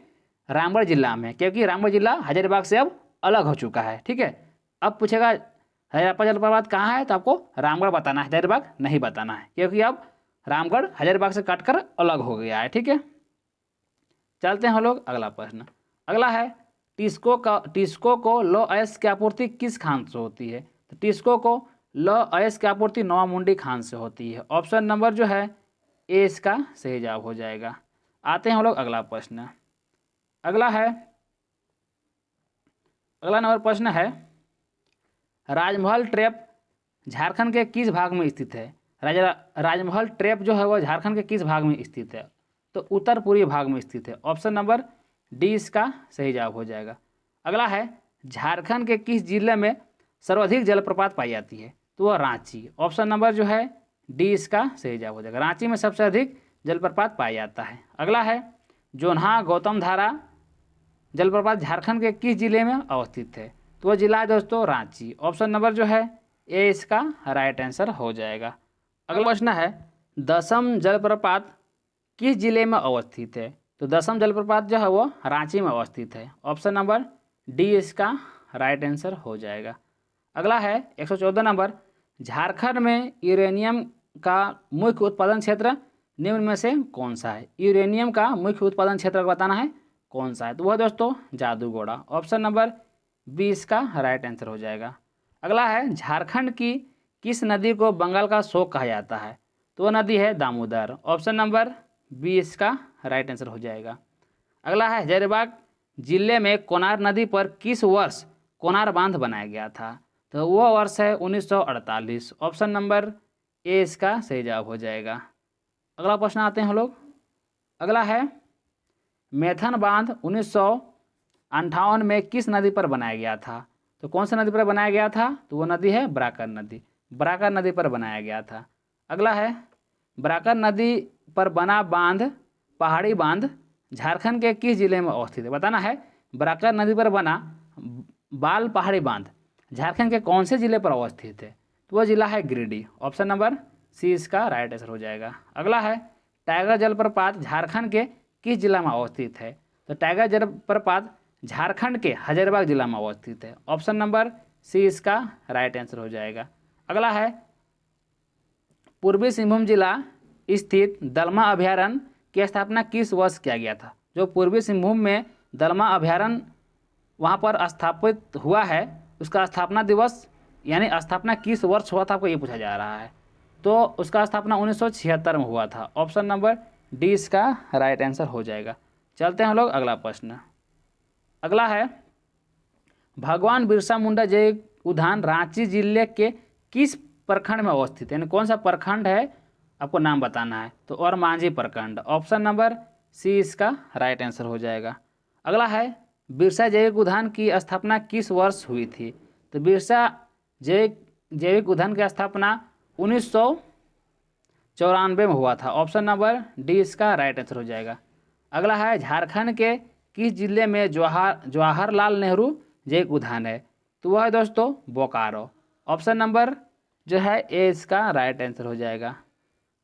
रामगढ़ जिला में, क्योंकि रामगढ़ जिला हजारीबाग से अब अलग हो चुका है। ठीक है, अब पूछेगा हजारीबाग जलप्रपात कहाँ है तो आपको रामगढ़ बताना है, हजारीबाग नहीं बताना है, क्योंकि अब रामगढ़ हजारीबाग से काटकर अलग हो गया है। ठीक है, चलते हैं हम लोग अगला प्रश्न। अगला है टिस्को को लौह अयस्क की आपूर्ति किस खान से होती है? तो टिस्को को लौह अयस्क की आपूर्ति नोआमुंडी खान से होती है। ऑप्शन नंबर जो है ए इसका सही जवाब हो जाएगा। आते हैं हम लोग अगला प्रश्न। अगला नंबर प्रश्न है राजमहल ट्रैप झारखंड के किस भाग में स्थित है? राजमहल ट्रैप जो है वह झारखंड के किस भाग में स्थित है? तो उत्तर पूर्वी भाग में स्थित है। ऑप्शन नंबर डी इसका सही जवाब हो जाएगा। अगला है झारखंड के किस जिले में सर्वाधिक जलप्रपात पाई जाती है? तो वह रांची। ऑप्शन नंबर जो है डी इसका सही जवाब हो जाएगा। रांची में सबसे अधिक जलप्रपात पाया जाता है। अगला है जोन्हा गौतम धारा जलप्रपात झारखंड के किस जिले में अवस्थित है? तो वह जिला है दोस्तों रांची। ऑप्शन नंबर जो है ए इसका राइट आंसर हो जाएगा। अगला प्रश्न है दसम जलप्रपात किस जिले में अवस्थित है? तो दसम जलप्रपात जो है वो रांची में अवस्थित है। ऑप्शन नंबर डी इसका राइट आंसर हो जाएगा। अगला है 114 नंबर झारखंड में यूरेनियम का मुख्य उत्पादन क्षेत्र निम्न में से कौन सा है? यूरेनियम का मुख्य उत्पादन क्षेत्र बताना है कौन सा है? तो वह दोस्तों जादूगोड़ा। ऑप्शन नंबर बी इसका राइट आंसर हो जाएगा। अगला है झारखंड की किस नदी को बंगाल का शोक कहा जाता है? तो वह नदी है दामोदर। ऑप्शन नंबर बी इसका राइट आंसर हो जाएगा। अगला है हजारीबाग जिले में कोनार नदी पर किस वर्ष कोनार बांध बनाया गया था? तो वह वर्ष है 1948। ऑप्शन नंबर ए इसका सही जवाब हो जाएगा। अगला प्रश्न आते हैं हम लोग। अगला है मैथन बांध 1958 में किस नदी पर बनाया गया था? तो कौन सी नदी पर बनाया गया था? तो वो नदी है बराकर नदी। बराकर नदी पर बनाया गया था। अगला है बराकर नदी पर बना बांध पहाड़ी बांध झारखंड के किस जिले में अवस्थित है? बताना है बराकर नदी पर बना बाल पहाड़ी बांध झारखंड के कौन से जिले पर अवस्थित है? तो वह जिला है गिरिडीह। ऑप्शन नंबर सी इसका राइट आंसर हो जाएगा। अगला है टाइगर जलप्रपात झारखंड के किस जिला में अवस्थित है? तो टाइगर जलप्रपात झारखंड के हजारीबाग जिला में अवस्थित है। ऑप्शन नंबर सी इसका राइट आंसर हो जाएगा। अगला है पूर्वी सिंहभूम जिला स्थित दलमा अभयारण्य की स्थापना किस वर्ष किया गया था? जो पूर्वी सिंहभूम में दलमा अभयारण्य वहाँ पर स्थापित हुआ है उसका स्थापना दिवस यानी स्थापना किस वर्ष हुआ था आपको ये पूछा जा रहा है। तो उसका स्थापना 1976 में हुआ था। ऑप्शन नंबर डी इसका राइट आंसर हो जाएगा। चलते हैं हम लोग अगला प्रश्न। अगला है भगवान बिरसा मुंडा जय उद्यान रांची जिले के किस प्रखंड में अवस्थित है? यानी कौन सा प्रखंड है आपको नाम बताना है। तो और मांझी प्रखंड। ऑप्शन नंबर सी इसका राइट आंसर हो जाएगा। अगला है बिरसा जैविक उद्यान की स्थापना किस वर्ष हुई थी? तो बिरसा जैविक उद्यान की स्थापना 1994 में हुआ था। ऑप्शन नंबर डी इसका राइट आंसर हो जाएगा। अगला है झारखंड के किस जिले में जवाहरलाल नेहरू जैविक उद्यान है? तो वह है दोस्तों बोकारो। ऑप्शन नंबर जो है ए इसका राइट आंसर हो जाएगा।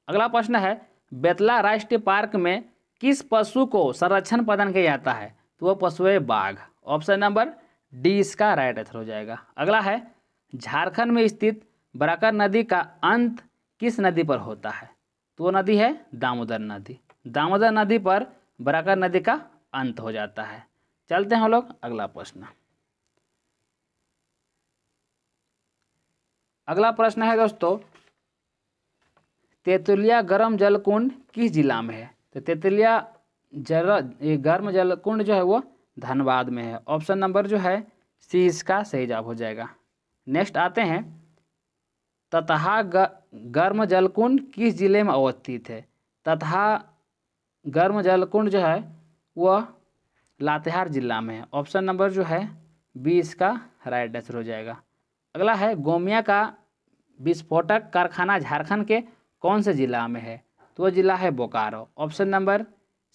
अगला प्रश्न है बेतला राष्ट्रीय पार्क में किस पशु को संरक्षण प्रदान किया जाता है? तो वह पशु है बाघ। ऑप्शन नंबर डी इसका राइट आंसर हो जाएगा। अगला है झारखंड में स्थित बराकर नदी का अंत किस नदी पर होता है? तो वो नदी है दामोदर नदी। दामोदर नदी पर बराकर नदी का अंत हो जाता है। चलते हैं हम लोग अगला प्रश्न। अगला प्रश्न है दोस्तों तेतुलिया गर्म जलकुंड किस जिला में है? तो तेतुलिया गर्म जलकुंड जो है वो धनबाद में है। ऑप्शन नंबर जो है सी इसका सही जवाब हो जाएगा। नेक्स्ट आते हैं ततहा गर्म जलकुंड किस जिले में अवस्थित है? ततहा गर्म जलकुंड जो है वह लातेहार जिला में है। ऑप्शन नंबर जो है बी इसका राइट आंसर हो जाएगा। अगला है गोमिया का विस्फोटक कारखाना झारखंड के कौन से जिला में है? तो वह जिला है बोकारो। ऑप्शन नंबर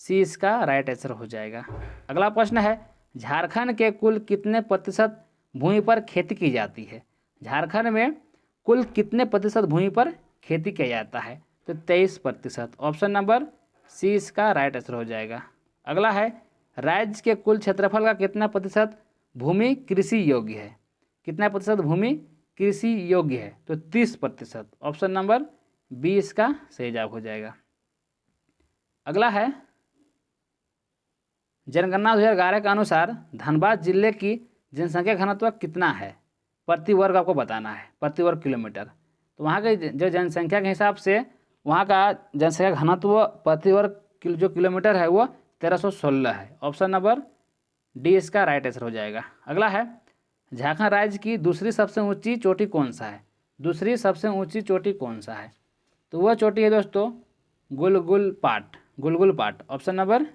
सी इसका राइट आंसर हो जाएगा। अगला प्रश्न है झारखंड के कुल कितने प्रतिशत भूमि पर खेती की जाती है? झारखंड में कुल कितने प्रतिशत भूमि पर खेती किया जाता है? तो 23%। ऑप्शन नंबर सी इसका राइट आंसर हो जाएगा। अगला है राज्य के कुल क्षेत्रफल का कितना प्रतिशत भूमि कृषि योग्य है? कितना प्रतिशत भूमि कृषि योग्य है? तो 30%। ऑप्शन नंबर बी इसका सही जवाब हो जाएगा। अगला है जनगणना 2011 के अनुसार धनबाद जिले की जनसंख्या घनत्व कितना है प्रति वर्ग, आपको बताना है प्रति वर्ग किलोमीटर। तो वहाँ के जो जनसंख्या के हिसाब से वहाँ का जनसंख्या घनत्व प्रति वर्ग जो किलोमीटर है वो 1316 है। ऑप्शन नंबर डी इसका राइट आंसर हो जाएगा। अगला है झारखंड राज्य की दूसरी सबसे ऊंची चोटी कौन सा है, दूसरी सबसे ऊंची चोटी कौन सा है। तो वह चोटी है दोस्तों गुलगुल पाट। ऑप्शन नंबर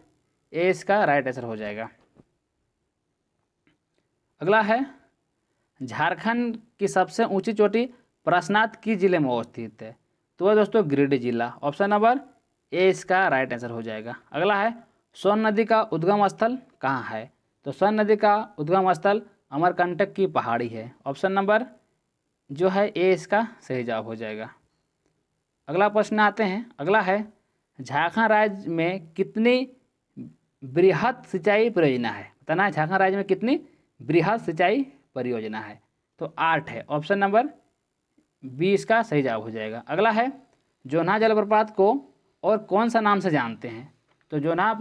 ए इसका राइट आंसर हो जाएगा। अगला है झारखंड की सबसे ऊंची चोटी प्रश्नार्थ किस जिले में अवस्थित है। तो वह दोस्तों गिरिडीह जिला। ऑप्शन नंबर ए इसका राइट आंसर हो जाएगा। अगला है सोन नदी का उद्गम स्थल कहाँ है। तो सोन नदी का उद्गम स्थल अमरकंटक की पहाड़ी है। ऑप्शन नंबर जो है ए इसका सही जवाब हो जाएगा। अगला प्रश्न आते हैं। अगला है झारखंड राज्य में कितनी बृहद सिंचाई परियोजना है, बताना है झारखंड राज्य में कितनी बृहद सिंचाई परियोजना है। तो 8 है। ऑप्शन नंबर बी इसका सही जवाब हो जाएगा। अगला है जोन्हा जलप्रपात को और कौन सा नाम से जानते हैं। तो जोन्हा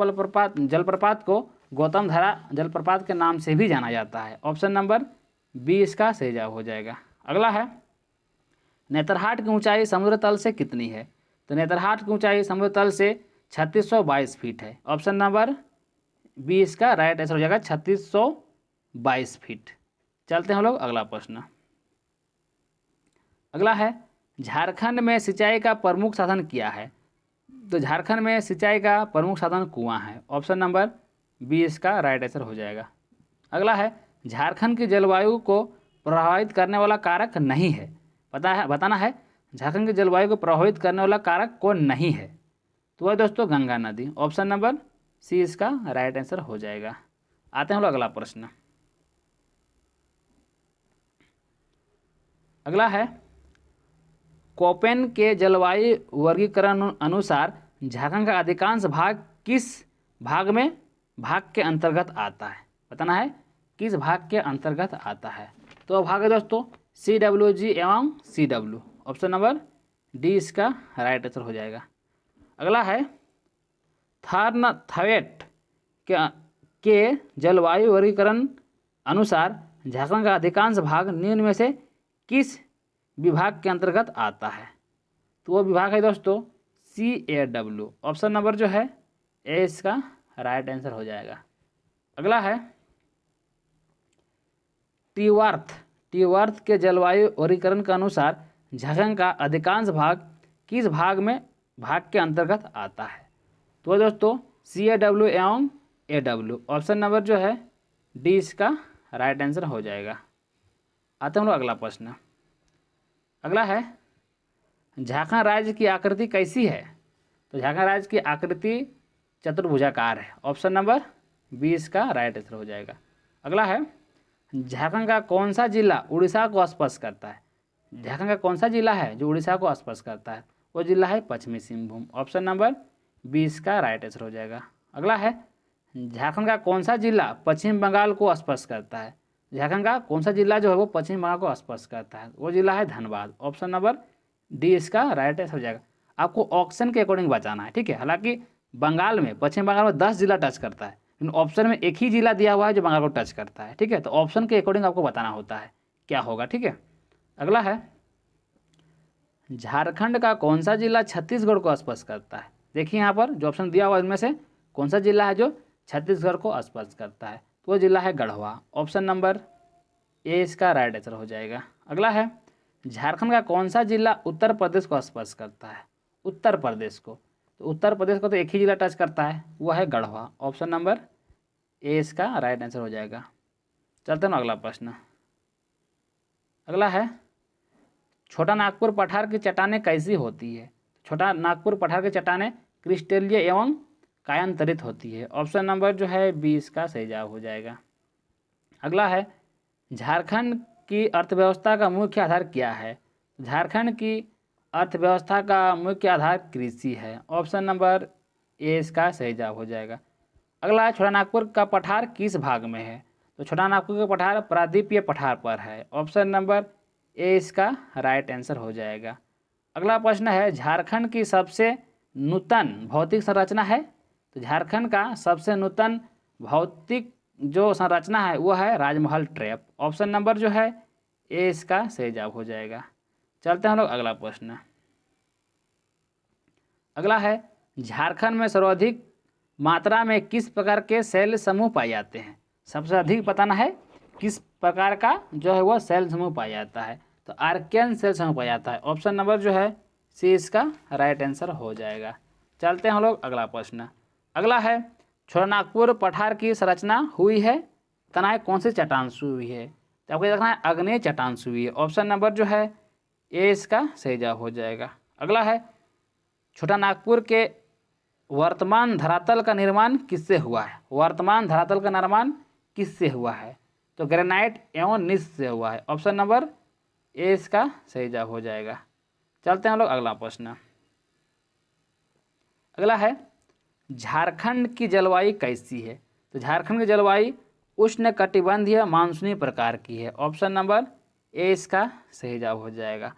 जलप्रपात को गौतम धारा जलप्रपात के नाम से भी जाना जाता है। ऑप्शन नंबर बी इसका सही जवाब हो जाएगा। अगला है नेतरहाट की ऊंचाई समुद्र तल से कितनी है। तो नेतरहाट की ऊंचाई समुद्र तल से 3622 फीट है। ऑप्शन नंबर बी इसका राइट आंसर हो जाएगा 3622 फीट। चलते हैं हम लोग अगला प्रश्न। अगला है झारखंड में सिंचाई का प्रमुख साधन क्या है। तो झारखंड में सिंचाई का प्रमुख साधन कुआं है। ऑप्शन नंबर बी इसका राइट आंसर हो जाएगा। अगला है झारखंड की जलवायु को प्रभावित करने वाला कारक नहीं है, बताना है झारखंड की जलवायु को प्रभावित करने वाला कारक कौन नहीं है। तो वह दोस्तों गंगा नदी। ऑप्शन नंबर सी इसका राइट आंसर हो जाएगा। आते हैं हम लोग अगला प्रश्न। अगला है कोपेन के जलवायु वर्गीकरण अनुसार झारखंड का अधिकांश भाग किस भाग के अंतर्गत आता है, बताना है किस भाग के अंतर्गत आता है। तो भाग है दोस्तों CWG एवं CW। ऑप्शन नंबर डी इसका राइट आंसर हो जाएगा। अगला है थर्नथवेट के जलवायु वर्गीकरण अनुसार झारखंड का अधिकांश भाग निम्न में से किस विभाग के अंतर्गत आता है। तो वो विभाग है दोस्तों CAW। ऑप्शन नंबर जो है ए इसका राइट आंसर हो जाएगा। अगला है टीवर्थ के जलवायु वर्गीकरण के अनुसार झारखंड का अधिकांश भाग किस भाग के अंतर्गत आता है। तो दोस्तों CAW एवं AW। ऑप्शन नंबर जो है डी इसका राइट आंसर हो जाएगा। आते हैं हम लोग अगला प्रश्न। अगला है झारखंड राज्य की आकृति कैसी है। तो झारखंड राज्य की आकृति चतुर्भुजाकार है। ऑप्शन नंबर बी इसका राइट आंसर हो जाएगा। अगला है झारखंड का कौन सा जिला उड़ीसा को स्पर्श करता है। झारखंड का कौन सा जिला है जो उड़ीसा को स्पर्श करता है। वो जिला है पश्चिमी सिंहभूम। ऑप्शन नंबर बी इसका राइट आंसर हो जाएगा। अगला है झारखंड का कौन सा जिला पश्चिम बंगाल को स्पर्श करता है। झारखंड का कौन सा जिला जो है वो पश्चिम बंगाल को स्पर्श करता है, वो जिला है धनबाद। ऑप्शन नंबर डी इसका राइट आंसर हो जाएगा। आपको ऑप्शन के अकॉर्डिंग बचाना है, ठीक है। हालांकि बंगाल में पश्चिम बंगाल में 10 जिला टच करता है, लेकिन ऑप्शन में एक ही जिला दिया हुआ है जो बंगाल को टच करता है, ठीक है। तो ऑप्शन के अकॉर्डिंग आपको बताना होता है क्या होगा, ठीक है। अगला है झारखंड का कौन सा जिला छत्तीसगढ़ को स्पर्श करता है। देखिए यहाँ पर जो ऑप्शन दिया हुआ है इनमें से कौन सा जिला है जो छत्तीसगढ़ को स्पर्श करता है। तो वो जिला है गढ़वा। ऑप्शन नंबर ए इसका राइट आंसर हो जाएगा। अगला है झारखंड का कौन सा जिला उत्तर प्रदेश को स्पर्श करता है। उत्तर प्रदेश को, तो उत्तर प्रदेश को तो एक ही जिला टच करता है, वो है गढ़वा। ऑप्शन नंबर ए इसका राइट आंसर हो जाएगा। चलते हैं अगला प्रश्न। अगला है छोटा नागपुर पठार की चट्टानें कैसी होती है। छोटा नागपुर पठार की चट्टानें क्रिस्टलीय एवं कायांतरित होती है। ऑप्शन नंबर जो है बी इसका सही जवाब हो जाएगा। अगला है झारखंड की अर्थव्यवस्था का मुख्य आधार क्या है। झारखंड की अर्थव्यवस्था का मुख्य आधार कृषि है। ऑप्शन नंबर ए इसका सही जवाब हो जाएगा। अगला है छोटा नागपुर का पठार किस भाग में है। तो छोटा नागपुर का पठार प्रायद्वीपीय पठार पर है। ऑप्शन नंबर ए इसका राइट आंसर हो जाएगा। अगला प्रश्न है झारखंड की सबसे नूतन भौतिक संरचना है। तो झारखंड का सबसे नूतन भौतिक जो संरचना है वो है राजमहल ट्रैप। ऑप्शन नंबर जो है ए इसका सही जवाब हो जाएगा। चलते हैं हम लोग अगला प्रश्न। अगला है झारखंड में सर्वाधिक मात्रा में किस प्रकार के सेल समूह पाए जाते हैं। सबसे अधिक बताना है किस प्रकार का जो है वह सेल समूह पाया जाता है। तो आर्कियन सेल समूह पाया जाता है। ऑप्शन नंबर जो है सी इसका राइट आंसर हो जाएगा। चलते हैं हम लोग अगला प्रश्न। अगला है छोटानागपुर पठार की संरचना हुई है तनाई कौन सी चट्टान से हुई है। तो आपको देखना है आग्नेय चट्टान से हुई है। ऑप्शन नंबर जो है ए इसका सही जवाब हो जाएगा। अगला है छोटानागपुर के वर्तमान धरातल का निर्माण किससे हुआ है। वर्तमान धरातल का निर्माण किससे हुआ है। तो ग्रेनाइट एवं निस से हुआ है। ऑप्शन नंबर ए इसका सही जवाब हो जाएगा। चलते हैं हम लोग अगला प्रश्न। अगला है झारखंड की जलवायु कैसी है। तो झारखंड की जलवायु उष्णकटिबंधीय मानसूनी प्रकार की है। ऑप्शन नंबर ए इसका सही जवाब हो जाएगा।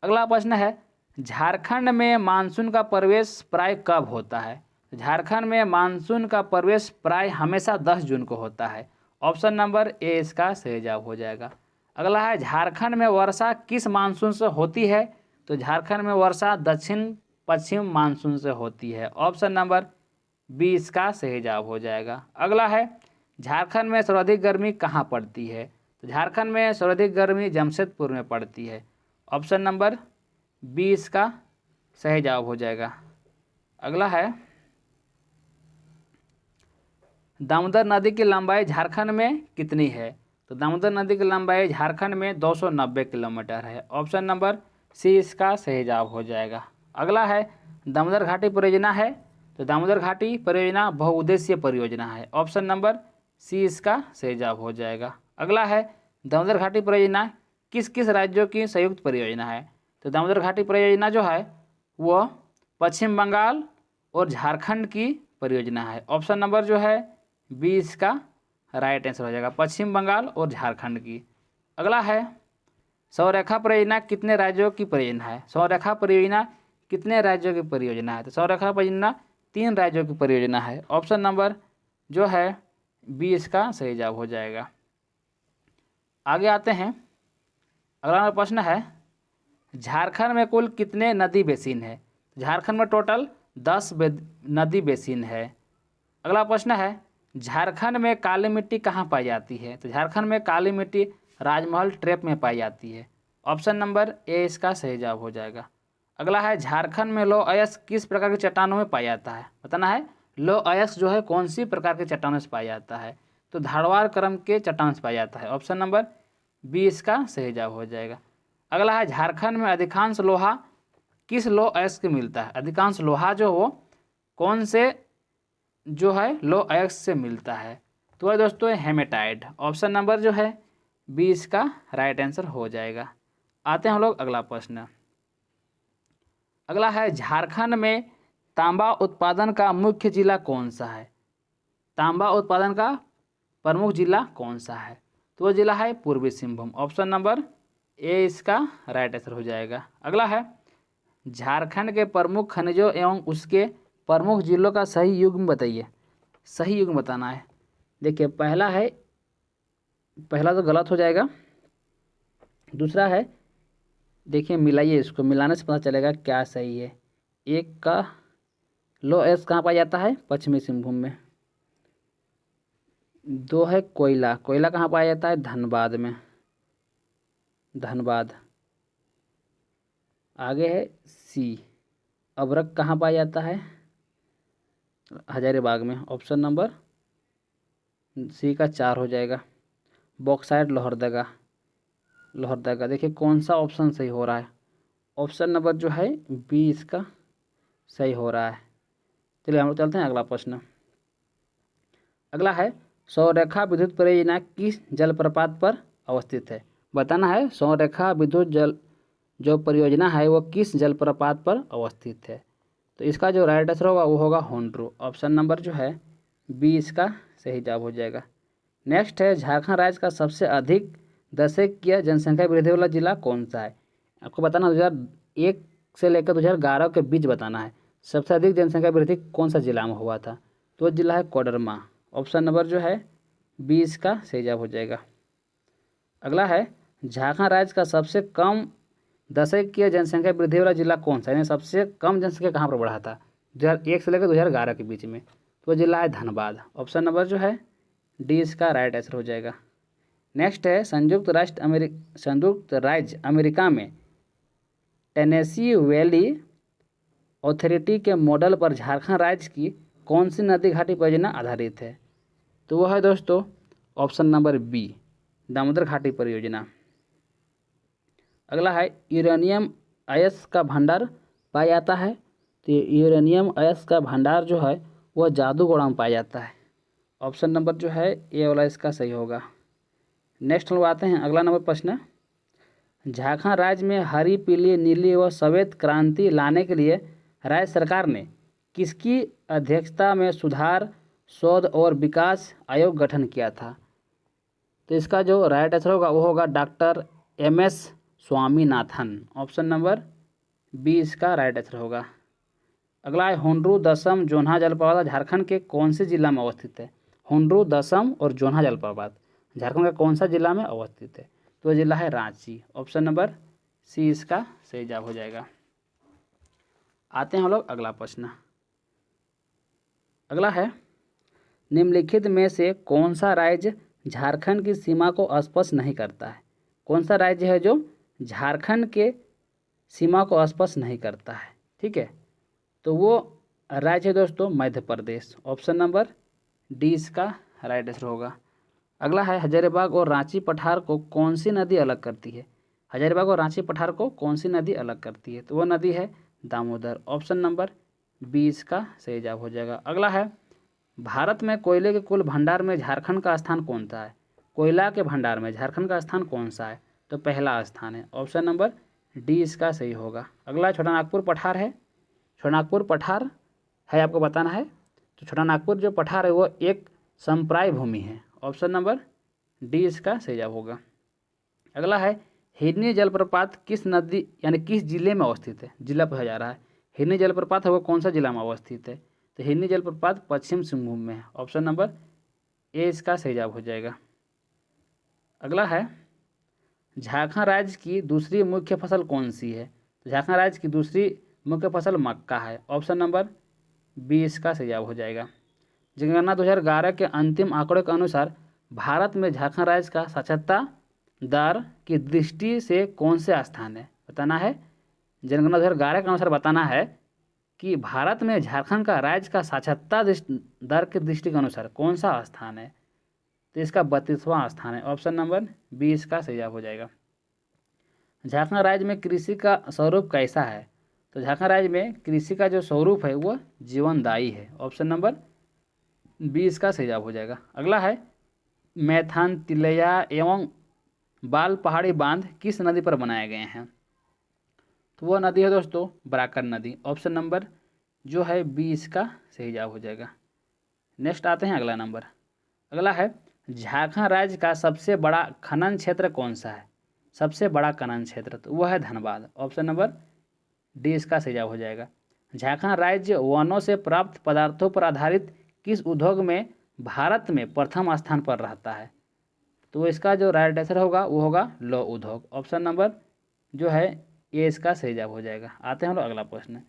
अगला प्रश्न है झारखंड में मानसून का प्रवेश प्राय कब होता है। झारखंड में मानसून का प्रवेश प्राय हमेशा 10 जून को होता है। ऑप्शन नंबर ए इसका सही जवाब हो जाएगा। अगला है झारखंड में वर्षा किस मानसून से होती है। तो झारखंड में वर्षा दक्षिण पश्चिम मानसून से होती है। ऑप्शन नंबर बी इसका सही जवाब हो जाएगा। अगला है झारखंड में सर्वाधिक गर्मी कहाँ पड़ती है। तो झारखंड में सर्वाधिक गर्मी जमशेदपुर में पड़ती है। ऑप्शन नंबर बी इसका सही जवाब हो जाएगा। अगला है दामोदर नदी की लंबाई झारखंड में कितनी है। तो दामोदर नदी की लंबाई झारखंड में 290 किलोमीटर है। ऑप्शन नंबर सी इसका सही जवाब हो जाएगा। अगला है दामोदर घाटी परियोजना है। तो दामोदर घाटी परियोजना बहुउद्देशीय परियोजना है। ऑप्शन नंबर सी इसका सही जवाब हो जाएगा। अगला है दामोदर घाटी परियोजना किस किस राज्यों की संयुक्त परियोजना है। तो दामोदर घाटी परियोजना जो है वह पश्चिम बंगाल और झारखंड की परियोजना है। ऑप्शन नंबर जो है बी इसका राइट आंसर हो जाएगा, पश्चिम बंगाल और झारखंड की। अगला है सौरेखा परियोजना कितने राज्यों की परियोजना है। सौरेखा परियोजना कितने राज्यों की परियोजना है। तो सौरेखा परियोजना 3 राज्यों की परियोजना है। ऑप्शन नंबर जो है बी इसका सही जवाब हो जाएगा। आगे आते हैं। अगला प्रश्न है झारखंड में कुल कितने नदी बेसिन है। झारखंड में टोटल 10 नदी बेसिन है। अगला प्रश्न है झारखंड में काली मिट्टी कहाँ पाई जाती है। तो झारखंड में काली मिट्टी राजमहल ट्रैप में पाई जाती है। ऑप्शन नंबर ए इसका सही जवाब हो जाएगा। अगला है झारखंड में लौह अयस्क किस प्रकार की चट्टानों में पाया जाता है। बताना है लौह अयस्क जो है कौन सी प्रकार के चट्टानों से पाया जाता है। तो धारवाड़ क्रम के चट्टान से पाया जाता है। ऑप्शन नंबर बी इसका सही जवाब हो जाएगा। अगला है झारखंड में अधिकांश लोहा किस लौह अयस्क मिलता है। अधिकांश लोहा जो वो कौन से जो है लौह अयस्क से मिलता है। तो वह दोस्तों हेमेटाइट। ऑप्शन नंबर जो है बी इसका राइट आंसर हो जाएगा। आते हैं हम लोग अगला प्रश्न। अगला है झारखंड में तांबा उत्पादन का मुख्य जिला कौन सा है। तांबा उत्पादन का प्रमुख जिला कौन सा है। तो वह जिला है पूर्वी सिंहभूम। ऑप्शन नंबर ए इसका राइट आंसर हो जाएगा। अगला है झारखंड के प्रमुख खनिजों एवं उसके प्रमुख जिलों का सही युग्म बताइए। सही युग्म बताना है। देखिए पहला तो गलत हो जाएगा। दूसरा है देखिए मिलाइए, इसको मिलाने से पता चलेगा क्या सही है। एक का लौह अयस्क कहाँ पाया जाता है पश्चिमी सिंहभूम में। 2 है कोयला। कोयला कहाँ पाया जाता है धनबाद में। धनबाद। आगे है सी अभ्रक कहाँ पाया जाता है हजारीबाग में। ऑप्शन नंबर सी का 4 हो जाएगा। बॉक्साइट लोहरदगा। लोहरदगा देखिए कौन सा ऑप्शन सही हो रहा है। ऑप्शन नंबर जो है बी इसका सही हो रहा है। चलिए हम लोग चलते हैं अगला प्रश्न। अगला है सौरेखा विद्युत परियोजना किस जलप्रपात पर अवस्थित है। बताना है सौरेखा विद्युत जल जो परियोजना है वो किस जलप्रपात पर अवस्थित है। तो इसका जो राइट आंसर होगा वो होगा होंड्रो। ऑप्शन नंबर जो है बी इसका सही जवाब हो जाएगा। नेक्स्ट है झारखंड राज्य का सबसे अधिक दशकीय जनसंख्या वृद्धि वाला जिला कौन सा है। आपको बताना 2001 से लेकर 2011 के बीच बताना है। सबसे अधिक जनसंख्या वृद्धि कौन सा जिला में हुआ था? तो वो जिला है कोडरमा। ऑप्शन नंबर जो है 20 का सही जवाब हो जाएगा। अगला है झारखंड राज्य का सबसे कम दशकीय जनसंख्या वृद्धि वाला जिला कौन सा, यानी सबसे कम जनसंख्या कहाँ पर बढ़ा था 2001 से लेकर 2011 के बीच में? तो वो जिला है धनबाद। ऑप्शन नंबर जो है डी इसका राइट आंसर हो जाएगा। नेक्स्ट है संयुक्त राज्य अमेरिका में टेनेसी वैली अथॉरिटी के मॉडल पर झारखंड राज्य की कौन सी नदी घाटी परियोजना आधारित है? तो वह है दोस्तों ऑप्शन नंबर बी, दामोदर घाटी परियोजना। अगला है यूरेनियम अयस्क का भंडार पाया जाता है। तो यूरेनियम अयस्क का भंडार जो है वह जादूगोड़ा में पाया जाता है। ऑप्शन नंबर जो है ए वाला इसका सही होगा। नेक्स्ट हम आते हैं अगला नंबर प्रश्न। झारखंड राज्य में हरी, पीली, नीली व सफ़ेद क्रांति लाने के लिए राज्य सरकार ने किसकी अध्यक्षता में सुधार, शोध और विकास आयोग गठन किया था? तो इसका जो राइट आंसर होगा वो होगा doctor MS Swaminathan. Option number B इसका राइट आंसर होगा। अगला है हुंड्रू, दसम, जोन्हा जलप्रपात झारखंड के कौन से जिला में अवस्थित है? हुंड्रू, दसम और जोन्हा जलप्रपात झारखंड का कौन सा जिला में अवस्थित है? तो जिला है रांची। ऑप्शन नंबर सी इसका सही जवाब हो जाएगा। आते हैं हम लोग अगला प्रश्न। अगला है निम्नलिखित में से कौन सा राज्य झारखंड की सीमा को स्पर्श नहीं करता है? कौन सा राज्य है जो झारखंड के सीमा को स्पर्श नहीं करता है? ठीक है, तो वो राज्य है दोस्तों Madhya Pradesh. Option number D इसका राइट आंसर होगा। अगला है हजारीबाग और रांची पठार को कौन सी नदी अलग करती है? हजारीबाग और रांची पठार को कौन सी नदी अलग करती है? तो वो नदी है दामोदर। ऑप्शन नंबर 20 का सही जवाब हो जाएगा। अगला है भारत में कोयले के कुल भंडार में झारखंड का स्थान कौन सा है? कोयला के भंडार में झारखंड का स्थान कौन सा है? तो पहला स्थान है। ऑप्शन नंबर डी इसका सही होगा। अगला छोटा नागपुर पठार है। छोटा नागपुर पठार है आपको बताना है। तो छोटा नागपुर जो पठार है वो एक संप्राय भूमि है। ऑप्शन नंबर डी इसका सही जवाब होगा। अगला है हिरनी जलप्रपात किस नदी यानी किस जिले में अवस्थित है? जिला पूछा जा रहा है। हिरनी जलप्रपात है वो कौन सा जिला में अवस्थित है? तो हिरनी जलप्रपात पश्चिम सिंहभूम में है। ऑप्शन नंबर ए इसका सही जवाब हो जाएगा। अगला है झारखंड राज्य की दूसरी मुख्य फसल कौन सी है? तो झारखंड राज्य की दूसरी मुख्य फसल मक्का है। ऑप्शन नंबर बी इसका सही जवाब हो जाएगा। जनगणना 2011 के अंतिम आंकड़ों के अनुसार भारत में झारखंड राज्य का साक्षरता दर की दृष्टि से कौन से स्थान है? बताना है। जनगणना 2011 के अनुसार बताना है कि भारत में झारखंड का राज्य का साक्षरता दर की दृष्टि के अनुसार कौन सा स्थान है? तो इसका 32वां स्थान है। ऑप्शन नंबर 20 का सही जवाब हो जाएगा। झारखंड राज्य में कृषि का स्वरूप कैसा है? तो झारखंड राज्य में कृषि का जो स्वरूप है वह जीवनदायी है। ऑप्शन नंबर 20 का सही जवाब हो जाएगा। अगला है मैथान, तिलैया एवं बाल पहाड़ी बांध किस नदी पर बनाए गए हैं? तो वह नदी है दोस्तों बराकर नदी। ऑप्शन नंबर जो है 20 का सही जवाब हो जाएगा। नेक्स्ट आते हैं अगला नंबर। अगला है झारखंड राज्य का सबसे बड़ा खनन क्षेत्र कौन सा है? सबसे बड़ा खनन क्षेत्र तो वह है धनबाद। ऑप्शन नंबर डी इसका सही जवाब हो जाएगा। झारखंड राज्य वनों से प्राप्त पदार्थों पर आधारित किस उद्योग में भारत में प्रथम स्थान पर रहता है? तो इसका जो राइट आंसर होगा वो होगा लौह उद्योग। ऑप्शन नंबर जो है ये इसका सही जवाब हो जाएगा। आते हैं हम लोग अगला प्रश्न,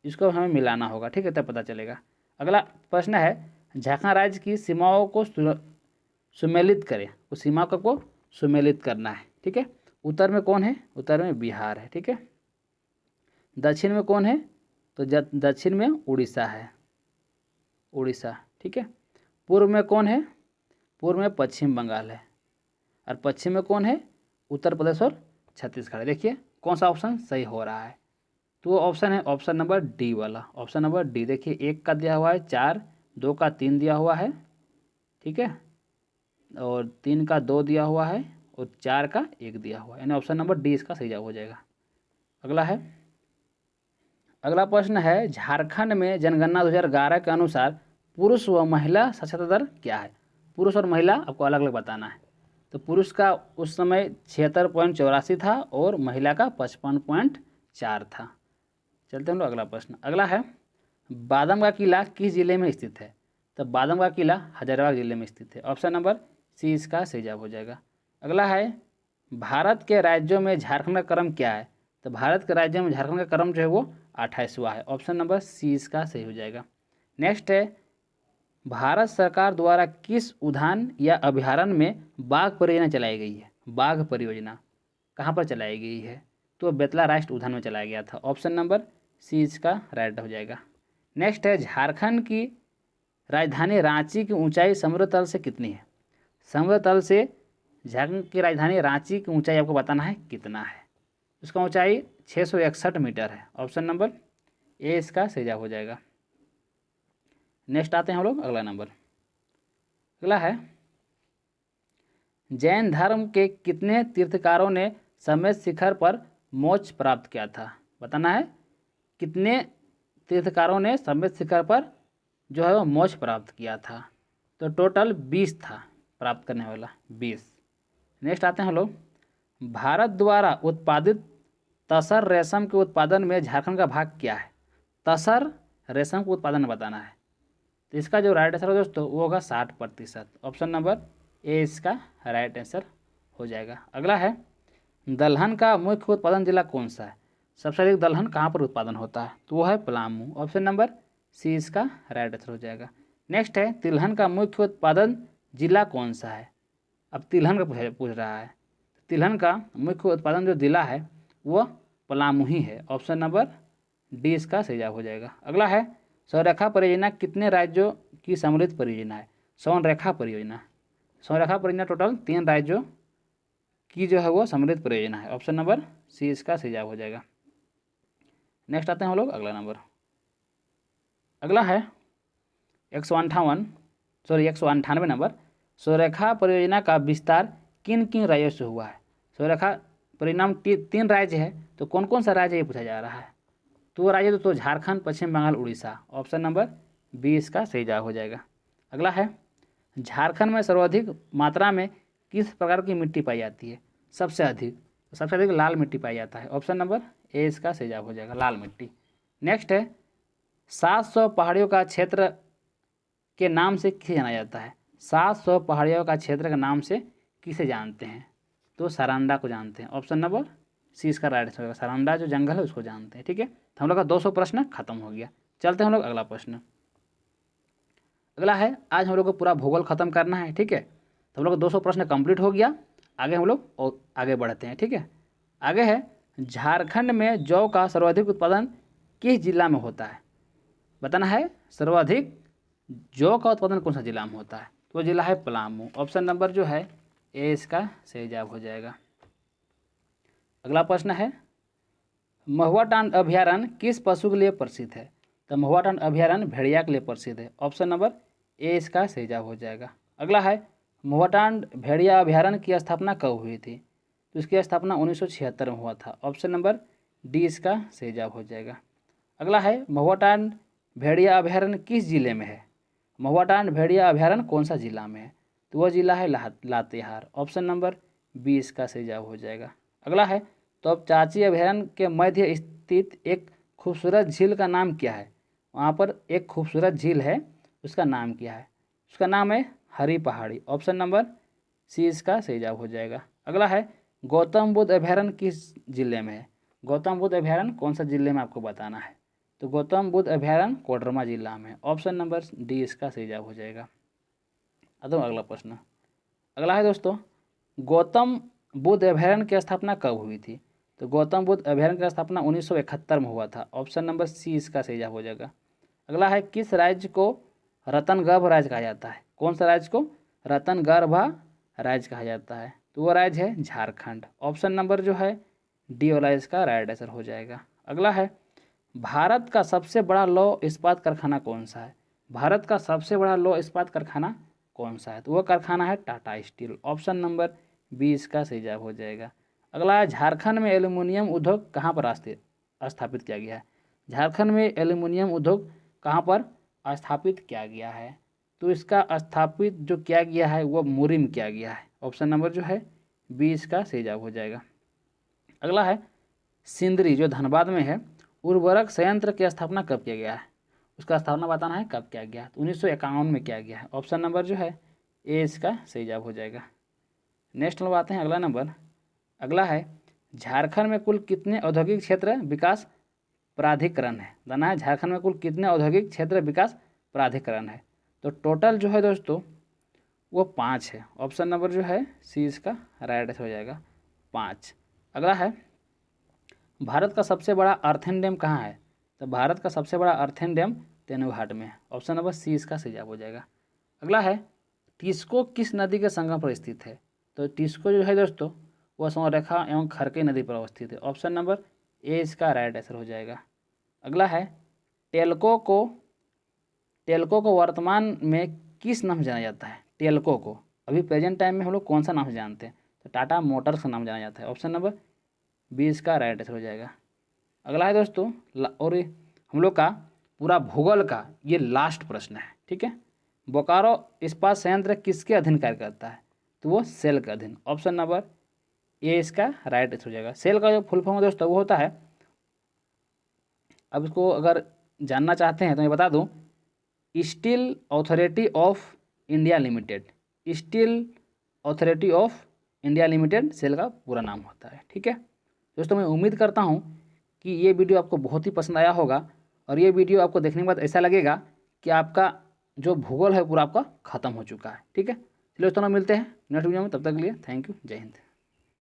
इसको हमें मिलाना होगा, ठीक है, तब पता चलेगा। अगला प्रश्न है झारखंड राज्य की सीमाओं को सुमेलित करें। उस सीमा को सुमेलित करना है, ठीक है। उत्तर में कौन है? उत्तर में बिहार है, ठीक है। दक्षिण में कौन है? तो दक्षिण में उड़ीसा है, उड़ीसा, ठीक है। पूर्व में कौन है? पूर्व में पश्चिम बंगाल है। और पश्चिम में कौन है? उत्तर प्रदेश और छत्तीसगढ़। देखिए कौन सा ऑप्शन सही हो रहा है। तो वो ऑप्शन है ऑप्शन नंबर डी वाला। ऑप्शन नंबर डी देखिए 1 का दिया हुआ है 4, 2 का 3 दिया हुआ है, ठीक है, और 3 का 2 दिया हुआ है और 4 का 1 दिया हुआ है, यानी ऑप्शन नंबर डी इसका सही जवाब हो जाएगा। अगला है, अगला प्रश्न है झारखंड में जनगणना 2011 के अनुसार पुरुष व महिला साक्षरता दर क्या है? पुरुष और महिला आपको अलग अलग बताना है। तो पुरुष का उस समय 76.84 था और महिला का 55.4 था। चलते हैं हम लोग अगला प्रश्न। अगला है बादाम का किला किस जिले में स्थित है? तो बादाम का किला हजारीबाग जिले में स्थित है। ऑप्शन नंबर सी इसका सही जवाब हो जाएगा। अगला है भारत के राज्यों में झारखंड का क्रम क्या है? तो भारत के राज्यों में झारखंड का क्रम जो है वो 28वां है। ऑप्शन नंबर सी इसका सही हो जाएगा। नेक्स्ट है भारत सरकार द्वारा किस उद्यान या अभयारण्य में बाघ परियोजना चलाई गई है? बाघ परियोजना कहाँ पर चलाई गई है? तो बेतला राष्ट्रीय उद्यान में चलाया गया था। ऑप्शन नंबर सी इसका राइट हो जाएगा। नेक्स्ट है झारखंड की राजधानी रांची की ऊंचाई समुद्र तल से कितनी है? समुद्र तल से झारखंड की राजधानी रांची की ऊंचाई आपको बताना है कितना है। उसका ऊंचाई 661 मीटर है। ऑप्शन नंबर ए इसका सही जवाब हो जाएगा। नेक्स्ट आते हैं हम लोग अगला नंबर। अगला है जैन धर्म के कितने तीर्थकारों ने समेत शिखर पर मोक्ष प्राप्त किया था? बताना है कितने तीर्थकारों ने समेत शिखर पर जो है वो मोक्ष प्राप्त किया था। तो टोटल 20 था प्राप्त करने वाला, 20। नेक्स्ट आते हैं हम लोग भारत द्वारा उत्पादित तसर रेशम के उत्पादन में झारखंड का भाग क्या है? तसर रेशम का उत्पादन बताना है। तो इसका जो राइट आंसर है दोस्तों वो होगा 60%। ऑप्शन नंबर ए इसका राइट आंसर हो जाएगा। अगला है दलहन का मुख्य उत्पादन जिला कौन सा है? सबसे अधिक दलहन कहाँ पर उत्पादन होता है? तो वो है पलामू। ऑप्शन नंबर सी इसका राइट आंसर हो जाएगा। नेक्स्ट है तिलहन का मुख्य उत्पादन जिला कौन सा है? अब तिलहन का पूछ रहा है। तिलहन का मुख्य उत्पादन जो जिला है वो पलामू ही है। ऑप्शन नंबर डी इसका सही जवाब हो जाएगा। अगला है सौरेखा परियोजना कितने राज्यों की सम्मिलित परियोजना है? सौरेखा परियोजना टोटल 3 राज्यों की जो है वो सम्मिलित परियोजना है। ऑप्शन नंबर सी इसका सही जवाब हो जाएगा। नेक्स्ट आते हैं हम लोग अगला नंबर। अगला है 198 नंबर। सौरेखा परियोजना का विस्तार किन किन राज्यों से हुआ है? सौरेखा परियोजना 3 राज्य है, तो कौन कौन सा राज्य ये पूछा जा रहा है? तो वो राज्य तो Jharkhand, Paschim Bangal, Orissa. Option number B इसका सही जवाब हो जाएगा। अगला है झारखंड में सर्वाधिक मात्रा में किस प्रकार की मिट्टी पाई जाती है? सबसे अधिक लाल मिट्टी पाई जाता है। ऑप्शन नंबर ए इसका सही जवाब हो जाएगा, लाल मिट्टी। नेक्स्ट है 700 पहाड़ियों का क्षेत्र के नाम से किसे जाना जाता है? 700 पहाड़ियों का क्षेत्र के नाम से किसे जानते हैं? तो सारंडा को जानते हैं। ऑप्शन नंबर सी इसका राइट आंसर होगा। सारंडा जो जंगल है उसको जानते हैं। ठीक है, तो हम लोग का 200 प्रश्न खत्म हो गया। चलते हैं हम लोग अगला प्रश्न। अगला है आज हम लोग को पूरा भूगोल खत्म करना है। ठीक है, तो हम लोग का 200 प्रश्न कंप्लीट हो गया। आगे हम लोग और आगे बढ़ते हैं। ठीक है, आगे है झारखंड में जौ का सर्वाधिक उत्पादन किस जिला में होता है? बताना है सर्वाधिक जौ का उत्पादन कौन सा जिला में होता है? तो वो जिला है पलामू। ऑप्शन नंबर जो है ए इसका सही जवाब हो जाएगा। अगला प्रश्न है महुआ टांड अभयारण्य किस पशु के लिए प्रसिद्ध है? तो महुआ टांड अभयारण्य भेड़िया के लिए प्रसिद्ध है। ऑप्शन नंबर ए इसका सही जवाब हो जाएगा। अगला है महुआ टांड भेड़िया अभयारण्य की स्थापना कब हुई थी? तो इसकी स्थापना 1976 में हुआ था। ऑप्शन नंबर डी इसका सही जवाब हो जाएगा। अगला है महुआ टांड भेड़िया अभयारण्य किस जिले में है? महुआ टांड भेड़िया अभयारण्य कौन सा जिला में है? तो वह जिला है लातेहार। ऑप्शन नंबर बी इसका सही जवाब हो जाएगा। अगला है तो अब चाची अभयारण्य के मध्य स्थित एक खूबसूरत झील का नाम क्या है? वहाँ पर एक खूबसूरत झील है, उसका नाम क्या है? उसका नाम है हरी पहाड़ी। ऑप्शन नंबर सी इसका सही जवाब हो जाएगा। अगला है गौतम बुद्ध अभयारण्य किस जिले में है? गौतम बुद्ध अभयारण्य कौन सा जिले में आपको बताना है? तो गौतम बुद्ध अभयारण्य कोडरमा जिला में। ऑप्शन नंबर डी इसका सही जवाब हो जाएगा। अगला प्रश्न। अगला है दोस्तों गौतम बुद्ध अभयारण्य की स्थापना कब हुई थी? तो गौतम बुद्ध अभयारण्य की स्थापना 1971 में हुआ था। ऑप्शन नंबर सी इसका सही जवाब हो जाएगा। अगला है किस राज्य को रतनगर्भ राज्य कहा जाता है? कौन सा राज्य को रतनगर्भ राज्य कहा जाता है? तो वो राज्य है झारखंड। ऑप्शन नंबर जो है डी वाला इसका राइट आंसर हो जाएगा। अगला है भारत का सबसे बड़ा लौह इस्पात कारखाना कौन सा है? भारत का सबसे बड़ा लौह इस्पात कारखाना कौन सा है? तो वह कारखाना है Tata Steel. Option number B इसका सही जवाब हो जाएगा। अगला है झारखंड में एल्युमिनियम उद्योग कहाँ पर स्थापित किया गया है? झारखंड में एल्युमिनियम उद्योग कहाँ पर स्थापित किया गया है? तो इसका स्थापित जो किया गया है वह मुरी में किया गया है। ऑप्शन नंबर जो है बी इसका सही जवाब हो जाएगा। अगला है सिंदरी जो धनबाद में है उर्वरक संयंत्र की स्थापना कब किया गया है? उसका स्थापना बताना है कब किया गया है। तो 1951 में किया गया है। ऑप्शन नंबर जो है ए इसका सही जवाब हो जाएगा। नेक्स्ट नंबर आते हैं अगला नंबर। अगला है झारखंड में कुल कितने औद्योगिक क्षेत्र विकास प्राधिकरण है? जाना है झारखंड में कुल कितने औद्योगिक क्षेत्र विकास प्राधिकरण है? तो टोटल जो है दोस्तों वो 5 है। ऑप्शन नंबर जो है सी इसका राइट आंसर हो जाएगा, 5। अगला है भारत का सबसे बड़ा अर्थन डैम कहाँ है? तो भारत का सबसे बड़ा अर्थन डैम तेनुघाट में है। ऑप्शन नंबर सी इसका सही जवाब हो जाएगा। अगला है टिस्को किस नदी के संगम पर स्थित है? तो टिस्को जो है दोस्तों वह संरेखा एवं खरके नदी पर अवस्थित है। ऑप्शन नंबर ए इसका राइट आंसर हो जाएगा। अगला है टेल्को को वर्तमान में किस नाम से जाना जाता है? टेल्को को अभी प्रेजेंट टाइम में हम लोग कौन सा नाम से जानते हैं? तो टाटा मोटर्स का नाम जाना जाता है। ऑप्शन नंबर बी इसका राइट आंसर हो जाएगा। अगला है दोस्तों और हम लोग का पूरा भूगोल का ये लास्ट प्रश्न है, ठीक है। बोकारो इस्पात संयंत्र किसके अधीन कार्य करता है? तो वो सेल के अधीन। ऑप्शन नंबर ए इसका राइट आंसर हो जाएगा। सेल का जो फुल फॉर्म है दोस्तों वो होता है, अब इसको अगर जानना चाहते हैं तो मैं बता दूं, Steel Authority of India Limited. Steel Authority of India Limited SAIL का पूरा नाम होता है, ठीक है दोस्तों। मैं उम्मीद करता हूं कि ये वीडियो आपको बहुत ही पसंद आया होगा और ये वीडियो आपको देखने के बाद ऐसा लगेगा कि आपका जो भूगोल है पूरा आपका खत्म हो चुका है, ठीक है। चलिए दोस्तों मिलते हैं नेक्स्ट वीडियो में, तब तक के लिए थैंक यू, जय हिंद।